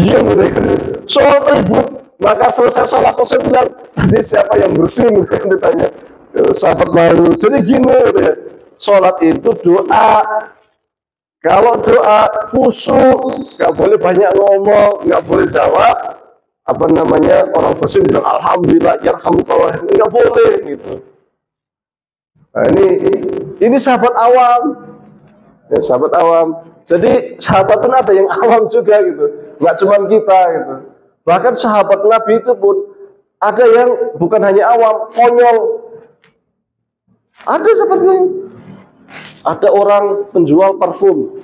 diam mereka. Sholat ribut, maka selesai sholat Rasul bilang, tadi siapa yang bersin? Ditanya sahabat lalu. Jadi gini, sholat itu doa. Kalau doa khusyuk, nggak boleh banyak ngomong, nggak boleh jawab. Apa namanya, orang bersin bilang alhamdulillah, yarhamukallah, nggak boleh gitu. Nah, ini sahabat awam, ya, sahabat awam. Jadi sahabat pun ada yang awam juga gitu, nggak cuma kita gitu. Bahkan sahabat Nabi itu pun ada yang bukan hanya awam, konyol. Ada sahabatnya, ada orang penjual parfum,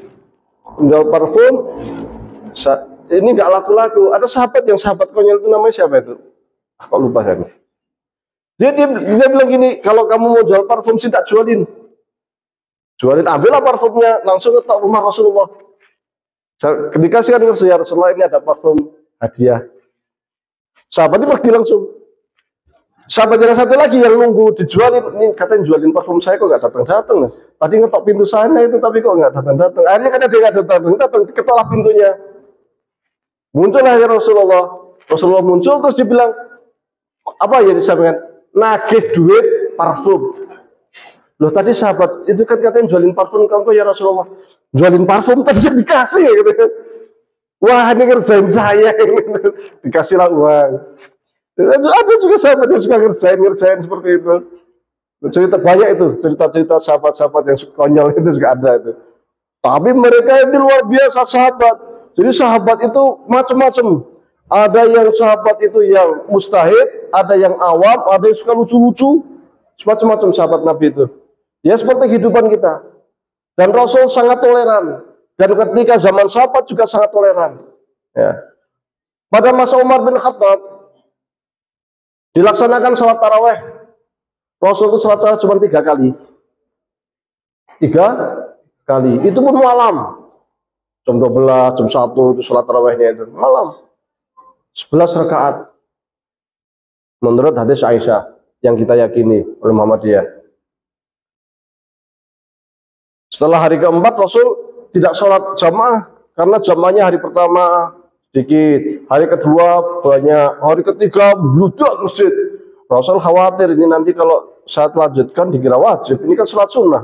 ini nggak laku-laku. Ada sahabat yang sahabat konyol itu namanya siapa itu? Kok lupa saya. Dia bilang gini, kalau kamu mau jual parfum sih tak jualin, ambillah parfumnya, langsung ketok rumah Rasulullah. Dikasihkan ke ya Rasulullah, ini ada parfum hadiah. Sahabat itu pergi langsung. Sahabat yang satu lagi yang nunggu dijualin, ini katanya jualin parfum saya kok nggak datang. Tadi ngetok pintu sana itu, tapi kok nggak datang. Akhirnya kan dia nggak datang, ketoklah pintunya. Muncullah ya Rasulullah muncul terus dibilang, apa ya disampaikan? Nagih duit parfum. Loh tadi sahabat itu kan katanya jualin parfum, kamu ya Rasulullah jualin parfum tadi dikasih ya gitu. Wah ini ngerjain saya gitu. Dikasihlah uang. Ada juga sahabat yang suka ngerjain seperti itu. Cerita banyak itu, cerita sahabat-sahabat yang konyol itu juga ada itu. Tapi mereka ini luar biasa sahabat. Jadi sahabat itu macam-macam. Ada yang sahabat itu yang mustahid, ada yang awam, ada yang suka lucu-lucu, macam-macam sahabat Nabi itu. Ya seperti kehidupan kita. Dan Rasul sangat toleran. Dan ketika zaman sahabat juga sangat toleran. Ya. Pada masa Umar bin Khattab dilaksanakan sholat taraweh. Rasul itu sholat taraweh cuma 3 kali. 3 kali. Itu pun malam. Jam 12, jam 1 itu sholat tarawehnya itu malam. 11 rakaat menurut hadis Aisyah yang kita yakini oleh Muhammadiyah. Setelah hari keempat Rasul tidak sholat jamaah karena jamaahnya hari pertama sedikit, hari kedua banyak, hari ketiga bludak masjid. Rasul khawatir ini nanti kalau saya lanjutkan dikira wajib, ini kan sholat sunnah.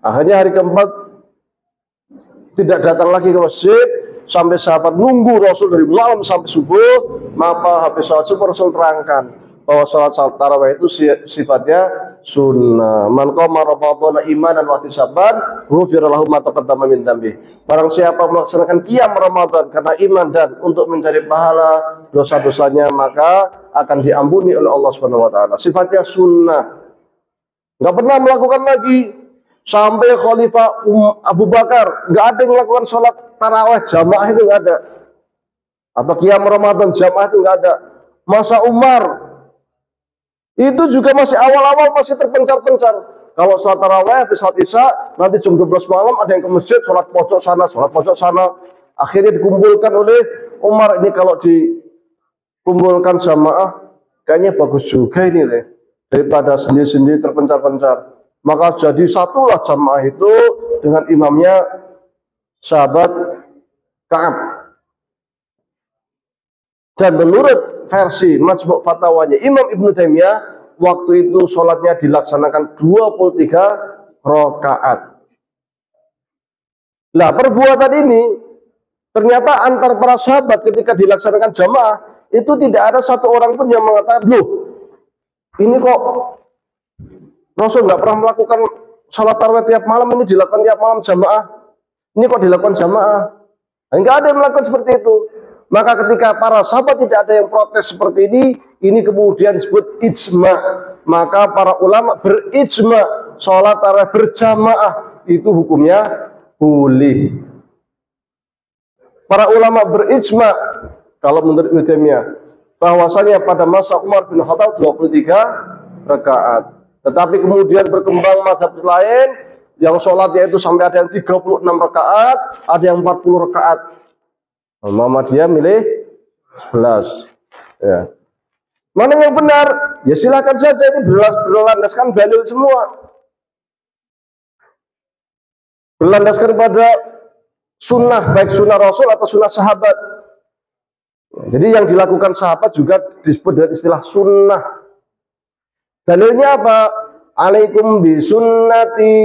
Akhirnya hari keempat tidak datang lagi ke masjid. Sampai sahabat nunggu Rasul dari malam sampai subuh, maka habis sholat subuh Rasul terangkan bahwa sholat tarawih itu sifatnya sunnah. Man qama ramadhana imanan wa ihtisaban ghufira lahu ma taqaddama min dzambi. Barang siapa melaksanakan qiyam Ramadan karena iman dan untuk mencari pahala dosa-dosanya, maka akan diampuni oleh Allah Subhanahu wa taala. Sifatnya sunnah. Enggak pernah melakukan lagi. Sampai Khalifah Abu Bakar nggak ada yang melakukan sholat taraweh jamaah itu nggak ada, atau qiyam Ramadan jamaah itu nggak ada. Masa Umar itu juga masih awal-awal, masih terpencar-pencar. Kalau sholat taraweh habis sholat isya nanti jam 12 malam ada yang ke masjid sholat pojok sana. Akhirnya dikumpulkan oleh Umar. Ini kalau dikumpulkan jamaah kayaknya bagus juga ini deh, daripada sendiri-sendiri terpencar-pencar. Maka jadi satulah jamaah itu dengan imamnya sahabat Ka'ab. Dan menurut versi Majmu' Fatawanya Imam Ibnu Taimiyah, waktu itu sholatnya dilaksanakan 23 rakaat. Nah, perbuatan ini ternyata antar para sahabat ketika dilaksanakan jamaah itu tidak ada satu orang pun yang mengatakan, loh ini kok Rasul nggak pernah melakukan sholat tarawih tiap malam, ini dilakukan tiap malam jamaah. Ini kok dilakukan jamaah? Enggak ada yang melakukan seperti itu. Maka ketika para sahabat tidak ada yang protes seperti ini kemudian disebut ijma. Maka para ulama berijma, sholat tarawih berjamaah itu hukumnya boleh. Para ulama berijma, kalau menurut Ibnu Taimiyah, bahwasanya pada masa Umar bin Khattab 23 rakaat. Tetapi kemudian berkembang mazhab lain yang sholatnya itu sampai ada yang 36 rakaat, ada yang 40 rakaat. Muhammadiyah milih 11. Ya. Mana yang benar? Ya silakan saja, ini berlandaskan dalil semua. Berlandaskan pada sunnah, baik sunnah Rasul atau sunnah sahabat. Jadi yang dilakukan sahabat juga disebut dengan istilah sunnah. Dalilnya apa? Alaikum bi sunnati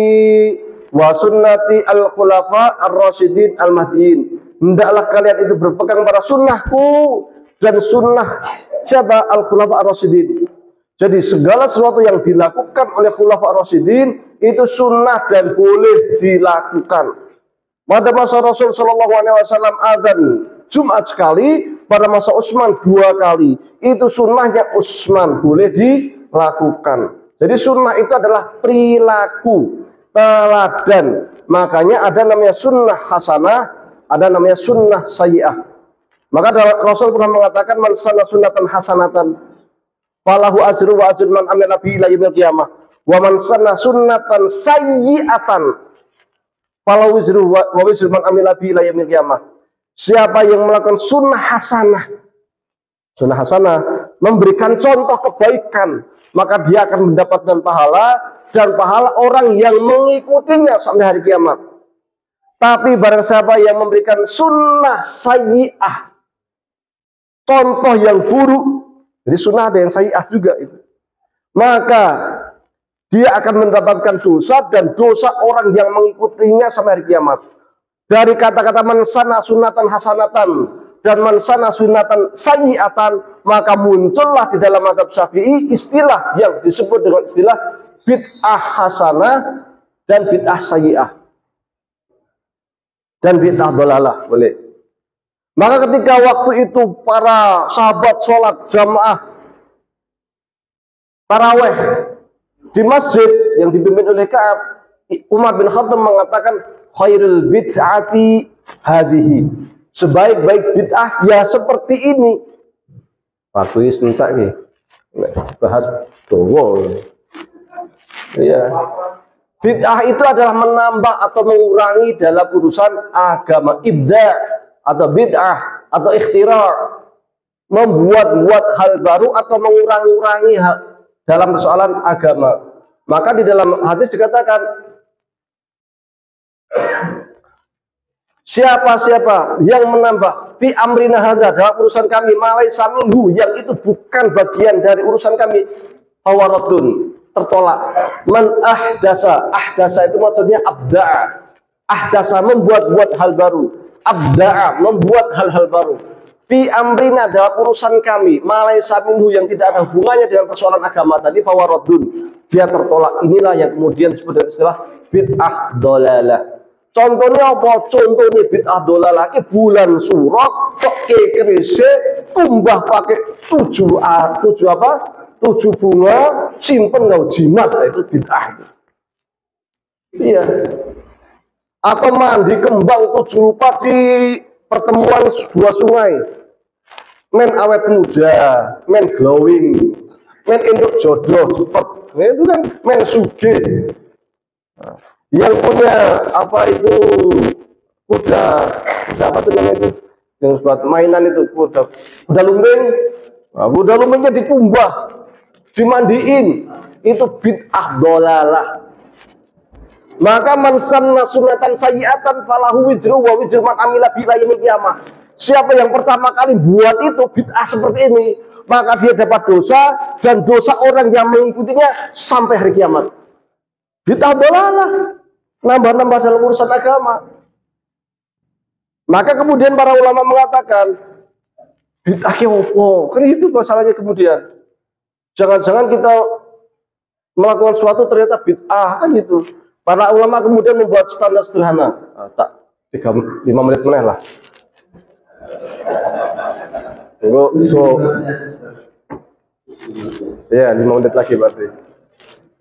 wa sunnati al-khulafa ar-rasyidin al-mahdiin. Hendaklah kalian itu berpegang pada sunnahku dan sunnah siapa? Al-khulafa ar-rasyidin. Jadi segala sesuatu yang dilakukan oleh khulafa ar-rasyidin itu sunnah dan boleh dilakukan. Pada masa Rasul Shallallahu Alaihi Wasallam adzan Jumat sekali, pada masa Utsman 2 kali. Itu sunnahnya Utsman, boleh dilakukan. Jadi sunnah itu adalah perilaku, teladan. Makanya ada namanya sunnah hasanah, ada namanya sunnah sayyi'ah. Maka Rasul pernah mengatakan man sanna sunnatan hasanatan falahu ajru wa ajru man amila bihi ila yaumil qiyamah wa man sanna sunnatan sayyi'atan falahu wizru wa wizru man amila bihi ila yaumil qiyamah. Siapa yang melakukan sunnah hasanah, sunnah hasanah memberikan contoh kebaikan, maka dia akan mendapatkan pahala dan pahala orang yang mengikutinya sampai hari kiamat. Tapi barang siapa yang memberikan sunnah sayyi'ah, contoh yang buruk, jadi sunnah ada yang sayyi'ah juga itu, maka dia akan mendapatkan dosa dan dosa orang yang mengikutinya sampai hari kiamat. Dari kata-kata man sanna sunnatan hasanatan dan man sanna sunnatan sayyi'atan, maka muncullah di dalam mazhab Syafi'i istilah yang disebut dengan istilah bid'ah hasanah dan bid'ah sayyi'ah dan bid'ah dhalalah, boleh. Maka ketika waktu itu para sahabat sholat jamaah taraweh di masjid yang dipimpin oleh Ka'ab, Umar bin Khattab mengatakan khairul bid'ati hadhihi, sebaik-baik bid'ah ya seperti ini. Waktu ini entak nih bahas dowo. Ya. Bid'ah itu adalah menambah atau mengurangi dalam urusan agama. Ibda' atau bid'ah atau ikhtira', membuat-buat hal baru atau mengurangi hal dalam persoalan agama. Maka di dalam hadis dikatakan siapa-siapa yang menambah fi amrina hadza, dalam urusan kami, malaisa minhu, yang itu bukan bagian dari urusan kami, fawaradun, tertolak. Man ahdasa itu maksudnya abda'a. Ahdasa membuat-buat hal baru, abda'a membuat hal-hal baru. Fi amrina, dalam urusan kami, malaisa minhu, yang tidak ada hubungannya dengan persoalan agama tadi, fawaradun, dia tertolak. Inilah yang kemudian disebut dengan istilah bid'ah dhalalah. Contohnya apa? Contohnya bid'ah dhalalah ke bulan surat kok kerise kumbah pakai 7 bunga simpen kau jimat, itu bid'ah itu. Iya. Atau mandi kembang 7 rupa di pertemuan sebuah sungai. Men awet muda, men glowing, men induk jodoh cepet. Nah, itu kan men sugih. Yang punya apa itu kuda apa tuh namanya itu yang buat mainan itu kuda lumbing, nah, kuda lumbingnya dikumbah, dimandiin, itu bid'ah dhalalah. Maka man sanna sunnatan sayyi'atan falahu wizru wa wizru man amila bihi ila yaumil qiyamah. Siapa yang pertama kali buat itu bid'ah seperti ini, maka dia dapat dosa dan dosa orang yang mengikutinya sampai hari kiamat. Bid'ah dhalalah, nambah-nambah dalam urusan agama. Maka kemudian para ulama mengatakan bid'ah opo? Kan itu masalahnya kemudian. Jangan-jangan kita melakukan sesuatu ternyata bid'ah, kan gitu. Para ulama kemudian membuat standar sederhana. Tak 5 menit meneh lah. Ya, 5 menit lagi berarti.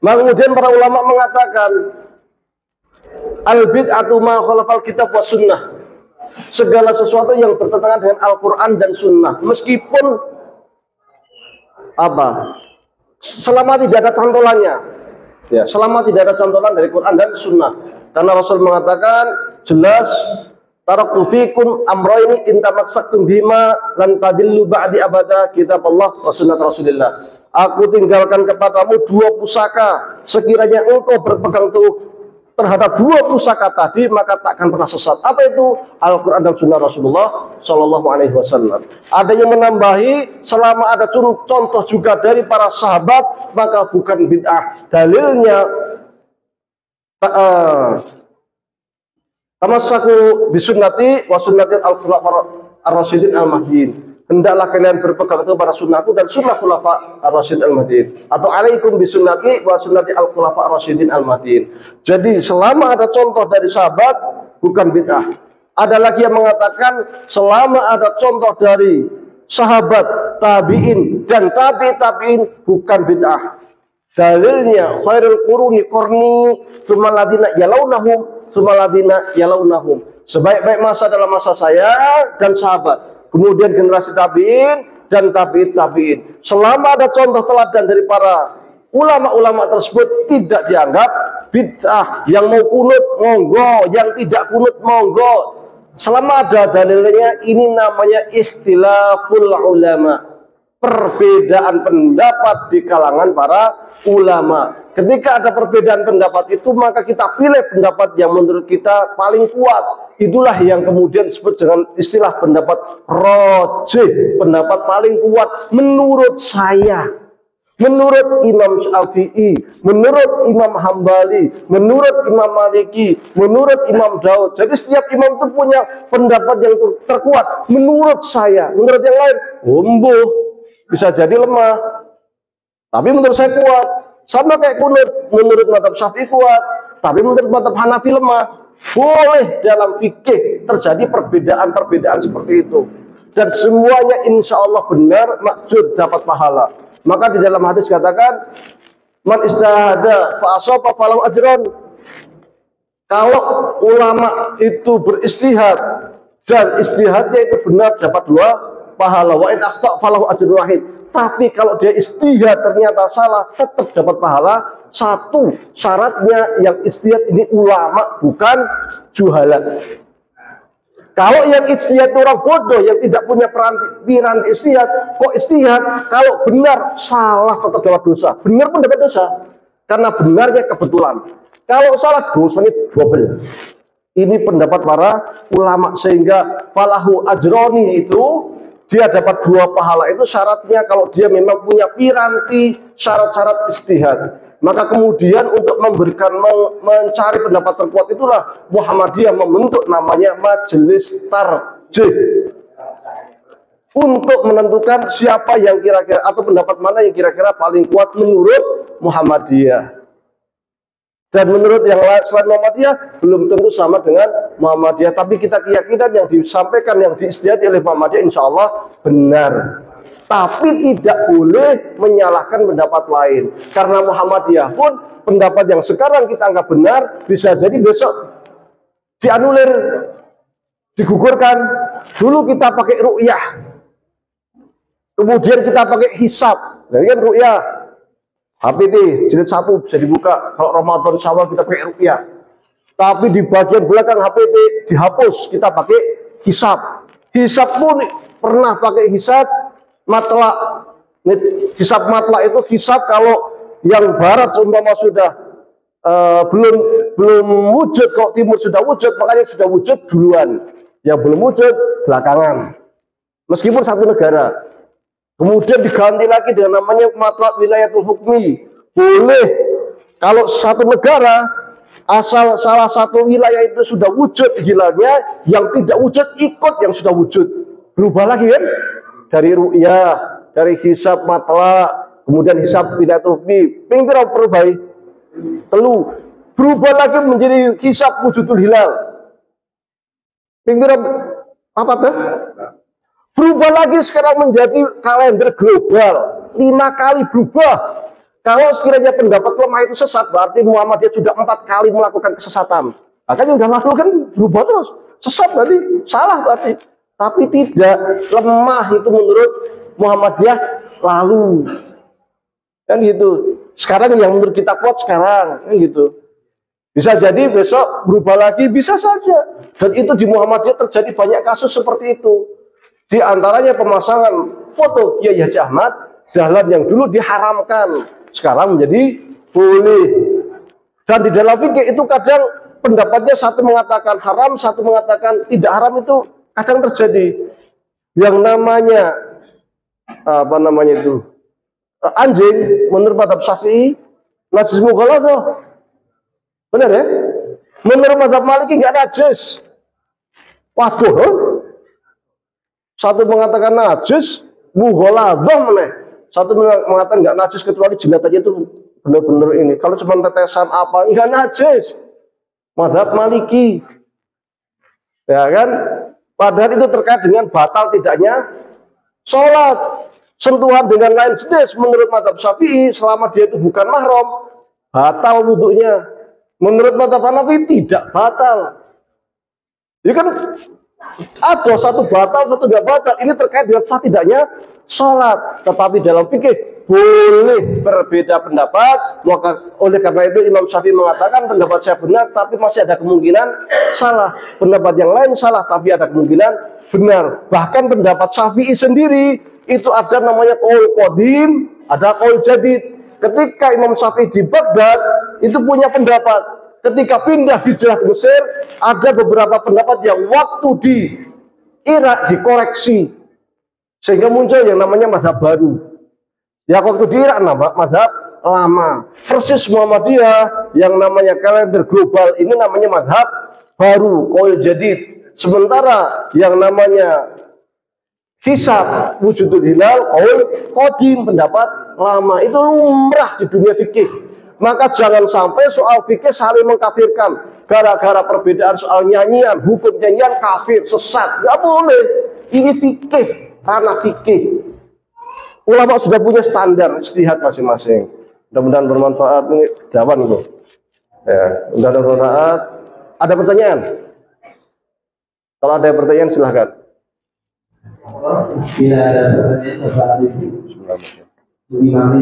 Maka kemudian para ulama mengatakan al-bid'atu ma khalafal kitab wa sunnah. Segala sesuatu yang bertentangan dengan Al-Quran dan Sunnah, meskipun apa, selama tidak ada cantolannya, ya, selama tidak ada cantolan dari Quran dan Sunnah. Karena Rasul mengatakan jelas, taraktu fikum amrayni in tamassaktum bima lan tadillu ba'di abada, kitab Allah wa sunnat Rasulillah. Aku tinggalkan kepadamu 2 pusaka, sekiranya engkau berpegang teguh terhadap dua pusaka tadi, maka tak akan pernah sesat. Apa itu? Al-Quran dan Sunnah Rasulullah Shallallahu Alaihi Wasallam. Ada yang menambahi, selama ada contoh juga dari para sahabat, maka bukan bid'ah. Dalilnya, tamassaku bisunnati wa sunnati al-khulafa ar-rasyidin al-mahdiin. Hendaklah kalian berpegang teguh pada sunnahku dan sunnah khulafa ar-rasyidin al-mahdiin. Atau alaikum bisunnati wa sunnati al-khulafa ar-rasyidin al-mahdiin. Jadi selama ada contoh dari sahabat, bukan bid'ah. Ada lagi yang mengatakan selama ada contoh dari sahabat, tabi'in dan tabi'in, bukan bid'ah. Dalilnya khairul quruni qarni tsumma ladina yalaunahum tsumma ladina yalaunahum. Sebaik-baik masa dalam masa saya dan sahabat, kemudian generasi tabi'in dan tabi'in. Selama ada contoh teladan dari para ulama-ulama tersebut, tidak dianggap bid'ah. Yang mau kunut monggo, yang tidak kunut monggo. Selama ada dalilnya, ini namanya ikhtilaful ulama, perbedaan pendapat di kalangan para ulama. Ketika ada perbedaan pendapat itu, maka kita pilih pendapat yang menurut kita paling kuat. Itulah yang kemudian disebut dengan istilah pendapat rajih, pendapat paling kuat menurut saya, menurut Imam Syafi'i, menurut Imam Hambali, menurut Imam Maliki, menurut Imam Daud. Jadi setiap imam itu punya pendapat yang terkuat. Menurut saya, menurut yang lain, bisa jadi lemah, tapi menurut saya kuat. Sama kayak kunut, menurut mazhab Syafi'i kuat, tapi menurut mazhab Hanafi lemah. Boleh dalam fikih terjadi perbedaan-perbedaan seperti itu, dan semuanya insya Allah benar, maksud dapat pahala. Maka di dalam hadis katakan, man istahada fa asaba falahu ajran. Kalau ulama itu beristihad dan istihadnya itu benar, dapat 2 pahala. Wa in akhta falahu ajrun wahid. Tapi kalau dia istihad ternyata salah, tetap dapat pahala 1. Syaratnya yang istihad ini ulama, bukan juhalan. Kalau yang istihad itu orang bodoh yang tidak punya piranti istihad, kok istihad? Kalau benar salah tetap dapat dosa, benar pun dapat dosa, karena benarnya kebetulan. Kalau salah dosanya double. Ini pendapat para ulama, sehingga falahu ajroni itu dia dapat 2 pahala. Itu syaratnya kalau dia memang punya piranti syarat-syarat istihad. Maka kemudian untuk mencari pendapat terkuat, itulah Muhammadiyah membentuk namanya Majelis Tarjih, untuk menentukan siapa yang kira-kira atau pendapat mana yang kira-kira paling kuat menurut Muhammadiyah. Dan menurut yang lain selain Muhammadiyah belum tentu sama dengan Muhammadiyah, tapi kita keyakinan yang disampaikan, yang diistihadi oleh Muhammadiyah insya Allah benar. Tapi tidak boleh menyalahkan pendapat lain, karena Muhammadiyah pun pendapat yang sekarang kita anggap benar bisa jadi besok dianulir, digugurkan. Dulu kita pakai ru'yah, kemudian kita pakai hisab. Jadi kan ru'yah HPT jilid 1 bisa dibuka. Kalau Ramadan Syawal kita pakai ru'yah. Tapi di bagian belakang HPT dihapus, kita pakai hisab. Hisab pun pernah pakai hisab matlak. Hisab matlak itu hisab kalau yang barat umpama sudah belum wujud, kalau timur sudah wujud, makanya sudah wujud duluan. Yang belum wujud belakangan. Meskipun satu negara. Kemudian diganti lagi dengan namanya matlak wilayatul hukmi. Boleh kalau satu negara asal salah satu wilayah itu sudah wujud hilalnya, yang tidak wujud ikut yang sudah wujud. Berubah lagi kan? Dari ru'yah, dari hisab matlak, kemudian hisab wilayatul hukmi. Pingpira perubahi. Telu. Berubah lagi menjadi hisab wujudul hilal. Pingpira apa tuh? Berubah lagi sekarang menjadi kalender global. 5 kali berubah. Kalau sekiranya pendapat lemah itu sesat, berarti Muhammadiyah sudah 4 kali melakukan kesesatan. Makanya udah lalu kan berubah terus. Sesat berarti, salah berarti. Tapi tidak, lemah itu menurut Muhammadiyah lalu. Kan gitu. Sekarang yang menurut kita kuat sekarang, kan gitu. Bisa jadi besok berubah lagi, bisa saja. Dan itu di Muhammadiyah terjadi banyak kasus seperti itu. Di antaranya pemasangan foto Kiai Haji Ahmad dalam yang dulu diharamkan, sekarang menjadi boleh. Dan di dalam fikih itu kadang pendapatnya satu mengatakan haram, satu mengatakan tidak haram, itu kadang terjadi. Yang namanya apa namanya itu anjing menurut mazhab Syafi'i najis mughaladzah. Benar ya? Menurut mazhab Maliki nggak najis. Waduh, satu mengatakan najis mughaladzah meneh. Satu mengatakan nggak najis kecuali jilatnya itu benar-benar ini. Kalau cuma tetesan apa nggak najis. Mazhab Maliki, ya kan? Padahal itu terkait dengan batal tidaknya sholat. Sentuhan dengan lain jenis menurut mazhab Syafi'i selama dia itu bukan mahram batal wudunya. Menurut mazhab Hanafi tidak batal. Ini kan ada satu batal, satu nggak batal. Ini terkait dengan sah tidaknya sholat. Tetapi dalam fikih boleh berbeda pendapat. Maka oleh karena itu Imam Syafi'i mengatakan pendapat saya benar, tapi masih ada kemungkinan salah. Pendapat yang lain salah, tapi ada kemungkinan benar. Bahkan pendapat Syafi'i sendiri itu ada namanya qaul qadim, ada qaul jadid. Ketika Imam Syafi'i di Baghdad itu punya pendapat. Ketika pindah hijrah ke Mesir, ada beberapa pendapat yang waktu di Irak dikoreksi sehingga muncul yang namanya mazhab baru. Ya waktu di Irak nama mazhab lama. Persis Muhammadiyah yang namanya kalender global ini namanya mazhab baru, qaul jadid. Sementara yang namanya hisab wujudul hilal qaul qadim, pendapat lama. Itu lumrah di dunia fikih. Maka jangan sampai soal fikih saling mengkafirkan gara-gara perbedaan soal nyanyian, hukum nyanyian kafir, sesat. Nggak boleh. Ini fikih, ranah fikih. Ulama sudah punya standar ijtihad masing-masing. Mudah-mudahan bermanfaat. Ini jawaban itu. Ya, mudah-mudahan bermanfaat. Ada pertanyaan? Kalau ada pertanyaan silahkan. Bila ada pertanyaan Bapak Habibie, bagaimana?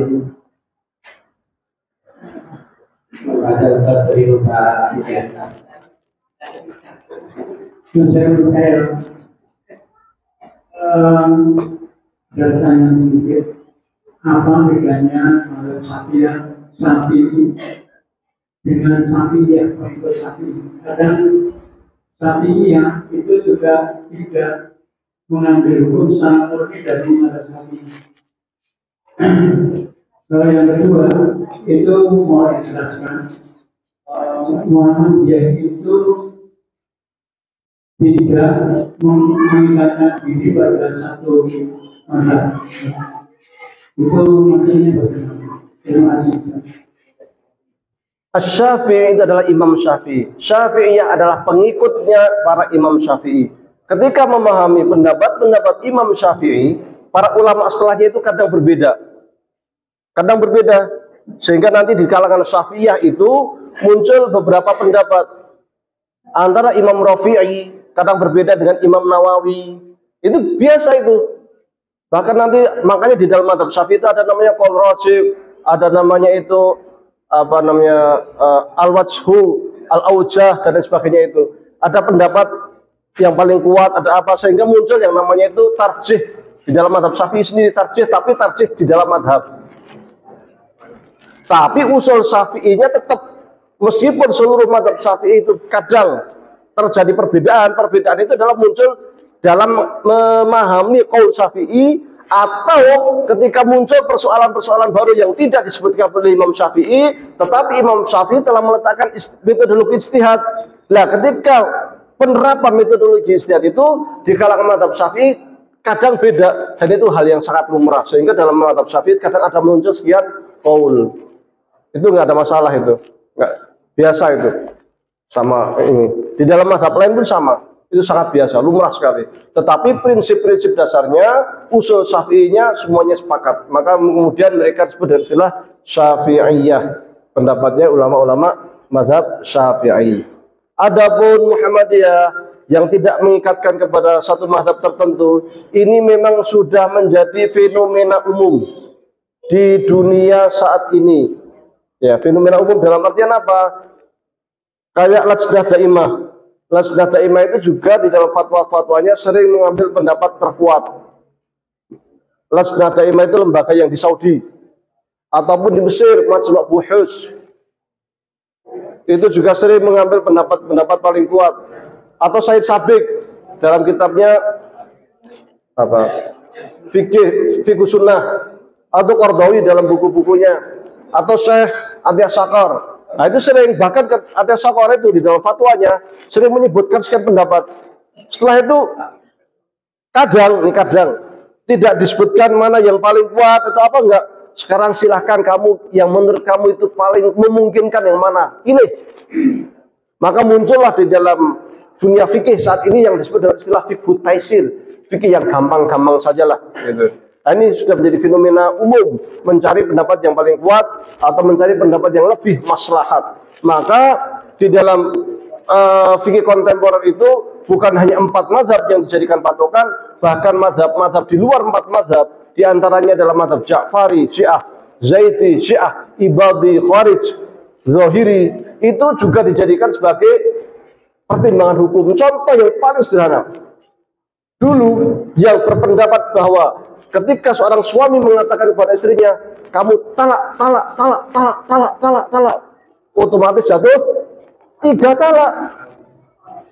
Ada Ustaz dari Bapak Habibie. Saya bertanya sedikit, apa bedanya Syafi'i dengan Syafi'iyah, pengikut Syafi'i? Kadang Syafi'iyah itu juga tidak mengambil hukum secara murni dari mazhab Syafi'i. Kalau yang kedua itu mau dijelaskan, Muhammadiyah itu tidak mengikatkan diri pada satu mazhab. Itu maksudnya bagaimana? Terima kasih. Asy-Syafi'i itu adalah Imam Syafi'i. Syafi'iyah adalah pengikutnya para Imam Syafi'i. Ketika memahami pendapat-pendapat Imam Syafi'i, para ulama setelahnya itu kadang berbeda. Kadang berbeda. Sehingga nanti di kalangan Syafi'iyah itu muncul beberapa pendapat. Antara Imam Rafi'i kadang berbeda dengan Imam Nawawi. Itu biasa itu. Bahkan nanti makanya di dalam mazhab Syafi'i itu ada namanya qaul rajih, ada namanya itu apa namanya al-wajhu, al-aujah dan lain sebagainya itu. Ada pendapat yang paling kuat, ada apa sehingga muncul yang namanya itu tarjih. Di dalam mazhab Syafi'i sendiri tarjih, tapi tarjih di dalam mazhab. Tapi usul Syafi'inya tetap, meskipun seluruh mazhab Syafi'i itu kadang terjadi perbedaan. Perbedaan itu adalah muncul dalam memahami qaul Syafi'i, atau ketika muncul persoalan-persoalan baru yang tidak disebutkan oleh Imam Syafi'i, tetapi Imam Syafi'i telah meletakkan metodologi ijtihad. Nah, ketika penerapan metodologi ijtihad itu di kalangan mazhab Syafi'i kadang beda, dan itu hal yang sangat lumrah. Sehingga dalam mazhab Syafi'i kadang ada muncul sekian qaul. Itu nggak ada masalah itu, nggak biasa itu. Sama ini di dalam mazhab lain pun sama. Itu sangat biasa, lumrah sekali. Tetapi prinsip-prinsip dasarnya, usul Syafi'inya semuanya sepakat. Maka kemudian mereka disebut dengan istilah Syafi'iyah. Pendapatnya ulama-ulama mazhab Syafi'i. Adapun Muhammadiyah yang tidak mengikatkan kepada satu mazhab tertentu, ini memang sudah menjadi fenomena umum di dunia saat ini. Ya, fenomena umum dalam artian apa? Kayak Lajnah Daimah. Lajnah Daimah itu juga di dalam fatwa-fatwanya sering mengambil pendapat terkuat. Lajnah Daimah itu lembaga yang di Saudi ataupun di Mesir, Majma' Buhus. itu juga sering mengambil pendapat paling kuat. Atau Said Sabiq dalam kitabnya apa? Fikih Sunnah, atau Qardawi dalam buku-bukunya, atau Syekh Atiyah Sakar. Nah itu sering, bahkan Atiyah Sakar itu di dalam fatwanya sering menyebutkan sekian pendapat. Setelah itu kadang tidak disebutkan mana yang paling kuat atau apa enggak. Sekarang silahkan kamu yang menurut kamu itu paling memungkinkan yang mana. Ini. Maka muncullah di dalam dunia fikih saat ini yang disebut dengan istilah fikih taisir, fikih yang gampang-gampang sajalah. Gitu. Nah, ini sudah menjadi fenomena umum, mencari pendapat yang paling kuat atau mencari pendapat yang lebih maslahat. Maka di dalam fikih kontemporer itu bukan hanya 4 mazhab yang dijadikan patokan, bahkan mazhab-mazhab di luar 4 mazhab, di antaranya adalah mazhab Ja'fari, Syiah, Zaidi, Syiah, Ibadi, Kharij, Zahiri, itu juga dijadikan sebagai pertimbangan hukum. Contoh yang paling sederhana, dulu yang berpendapat bahwa ketika seorang suami mengatakan kepada istrinya, kamu talak, otomatis jatuh 3 talak.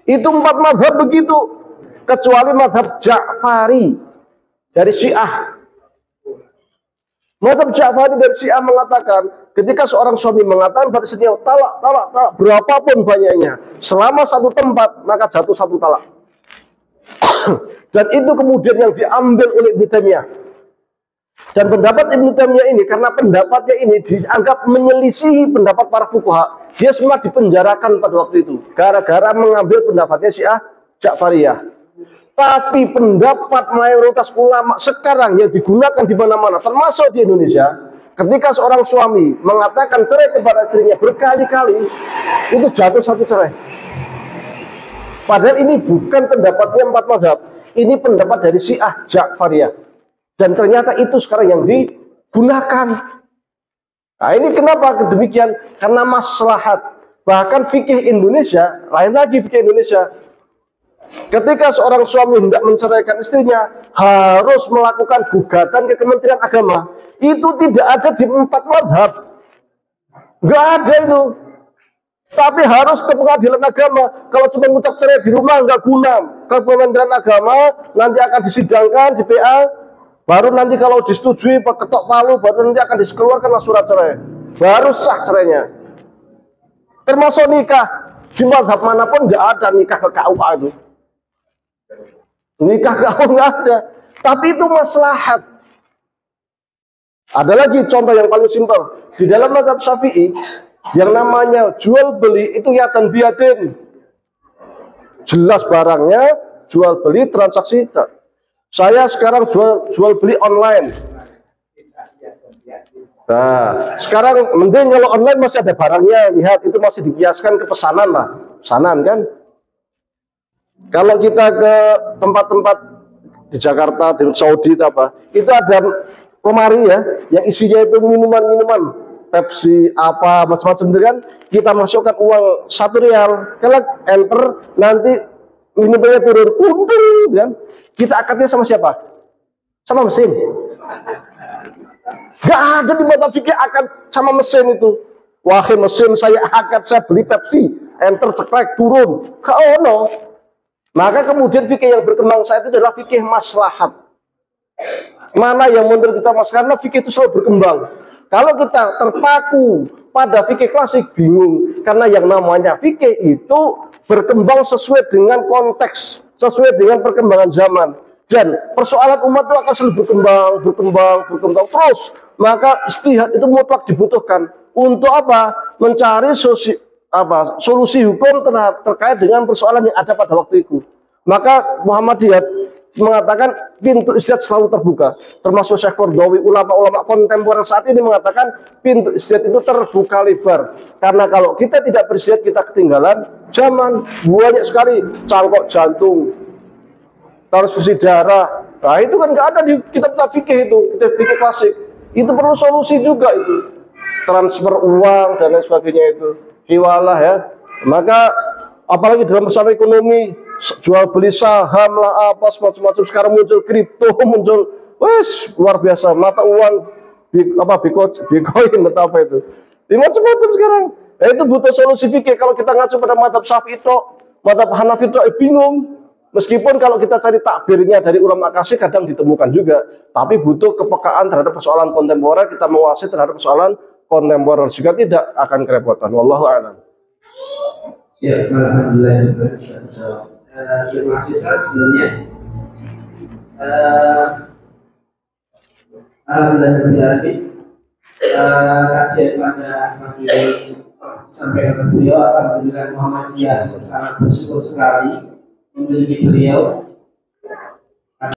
Itu 4 mazhab begitu, kecuali mazhab Ja'fari dari Syiah. Mazhab Ja'fari dari Syiah mengatakan, ketika seorang suami mengatakan pada istrinya talak, berapapun banyaknya, selama 1 tempat, maka jatuh 1 talak. Dan itu kemudian yang diambil oleh Ibnu Taimiyah. Dan pendapat Ibnu Taimiyah ini, karena pendapatnya ini dianggap menyelisihi pendapat para fuqaha, dia semua dipenjarakan pada waktu itu gara-gara mengambil pendapatnya Syiah Ja'fariyah. Tapi pendapat mayoritas ulama sekarang yang digunakan di mana-mana, termasuk di Indonesia, ketika seorang suami mengatakan cerai kepada istrinya berkali-kali, itu jatuh 1 cerai. Padahal ini bukan pendapatnya 4 mazhab, ini pendapat dari Syiah Ja'fariyah. Dan ternyata itu sekarang yang digunakan. Nah ini kenapa demikian? Karena maslahat. Bahkan fikih Indonesia, lain lagi fikih Indonesia. Ketika seorang suami hendak menceraikan istrinya, harus melakukan gugatan ke Kementerian Agama. Itu tidak ada di 4 mazhab. Nggak ada itu. Tapi harus ke pengadilan agama. Kalau cuma mengucap cerai di rumah nggak guna. Ke Kementerian Agama nanti akan disidangkan di PA. Baru nanti kalau disetujui ketok palu, baru nanti akan dikeluarkan surat cerai. Baru sah cerainya. Termasuk nikah. Di mazhab manapun nggak ada nikah ke KUA itu. Nikah ke KUA nggak ada. Tapi itu maslahat. Ada lagi contoh yang paling simpel. Di dalam mazhab Syafi'i, yang namanya jual beli itu yatan biadin. Jelas barangnya, jual beli transaksi. Saya sekarang jual beli online. Nah, sekarang mending kalau online masih ada barangnya, lihat itu masih dikiaskan ke pesanan lah, pesanan kan. Kalau kita ke tempat-tempat di Jakarta, di Saudi apa, itu ada lemari ya, yang isinya itu minuman-minuman, Pepsi apa macam-macam itu kan, kita masukkan uang 1 rial, kalau enter nanti minumannya turun, untung kan. Kita akadnya sama siapa? Sama mesin. Gak ada di mata fikih akad sama mesin itu. Wahai mesin, saya akad, saya beli Pepsi, enter ceklek turun. Ono. Maka kemudian fikih yang berkembang saat itu adalah fikih maslahat. Mana yang menurut kita maslahat? Karena fikih itu selalu berkembang. Kalau kita terpaku pada fikih klasik, bingung. Karena yang namanya fikih itu berkembang sesuai dengan konteks, sesuai dengan perkembangan zaman. Dan persoalan umat itu akan selalu berkembang terus. Maka ijtihad itu mutlak dibutuhkan. Untuk apa? Mencari solusi hukum terkait dengan persoalan yang ada pada waktu itu. Maka Muhammadiyah mengatakan pintu ijtihad selalu terbuka. Termasuk Syekh Qardawi, ulama-ulama kontemporer saat ini mengatakan pintu ijtihad itu terbuka lebar. Karena kalau kita tidak berijtihad, kita ketinggalan zaman. Banyak sekali cangkok jantung, transfusi darah. Nah itu kan nggak ada di kitab fikih itu, kitab fikih klasik. Itu perlu solusi juga itu. Transfer uang dan lain sebagainya itu. Hiwalah ya. Maka apalagi dalam persoalan ekonomi, jual beli saham lah apa semacam-macam, sekarang muncul kripto, muncul luar biasa, mata uang Bitcoin atau apa itu. Macam-macam sekarang. Itu butuh solusi fikih. Kalau kita ngacu pada madhab Syafi'i tok, madhab Hanafi tok, bingung. Meskipun kalau kita cari takbirnya dari ulama kasih kadang ditemukan juga, tapi butuh kepekaan terhadap persoalan kontemporer, kita menguasai terhadap persoalan kontemporer juga tidak akan kerepotan. Wallahu a'lam. Ya, alhamdulillah. Terima kasih Ustaz sebelumnya. Alhamdulillah, kajian pada pagi sampai ke beliau, alhamdulillah Muhammadiyah sangat bersyukur sekali memiliki beliau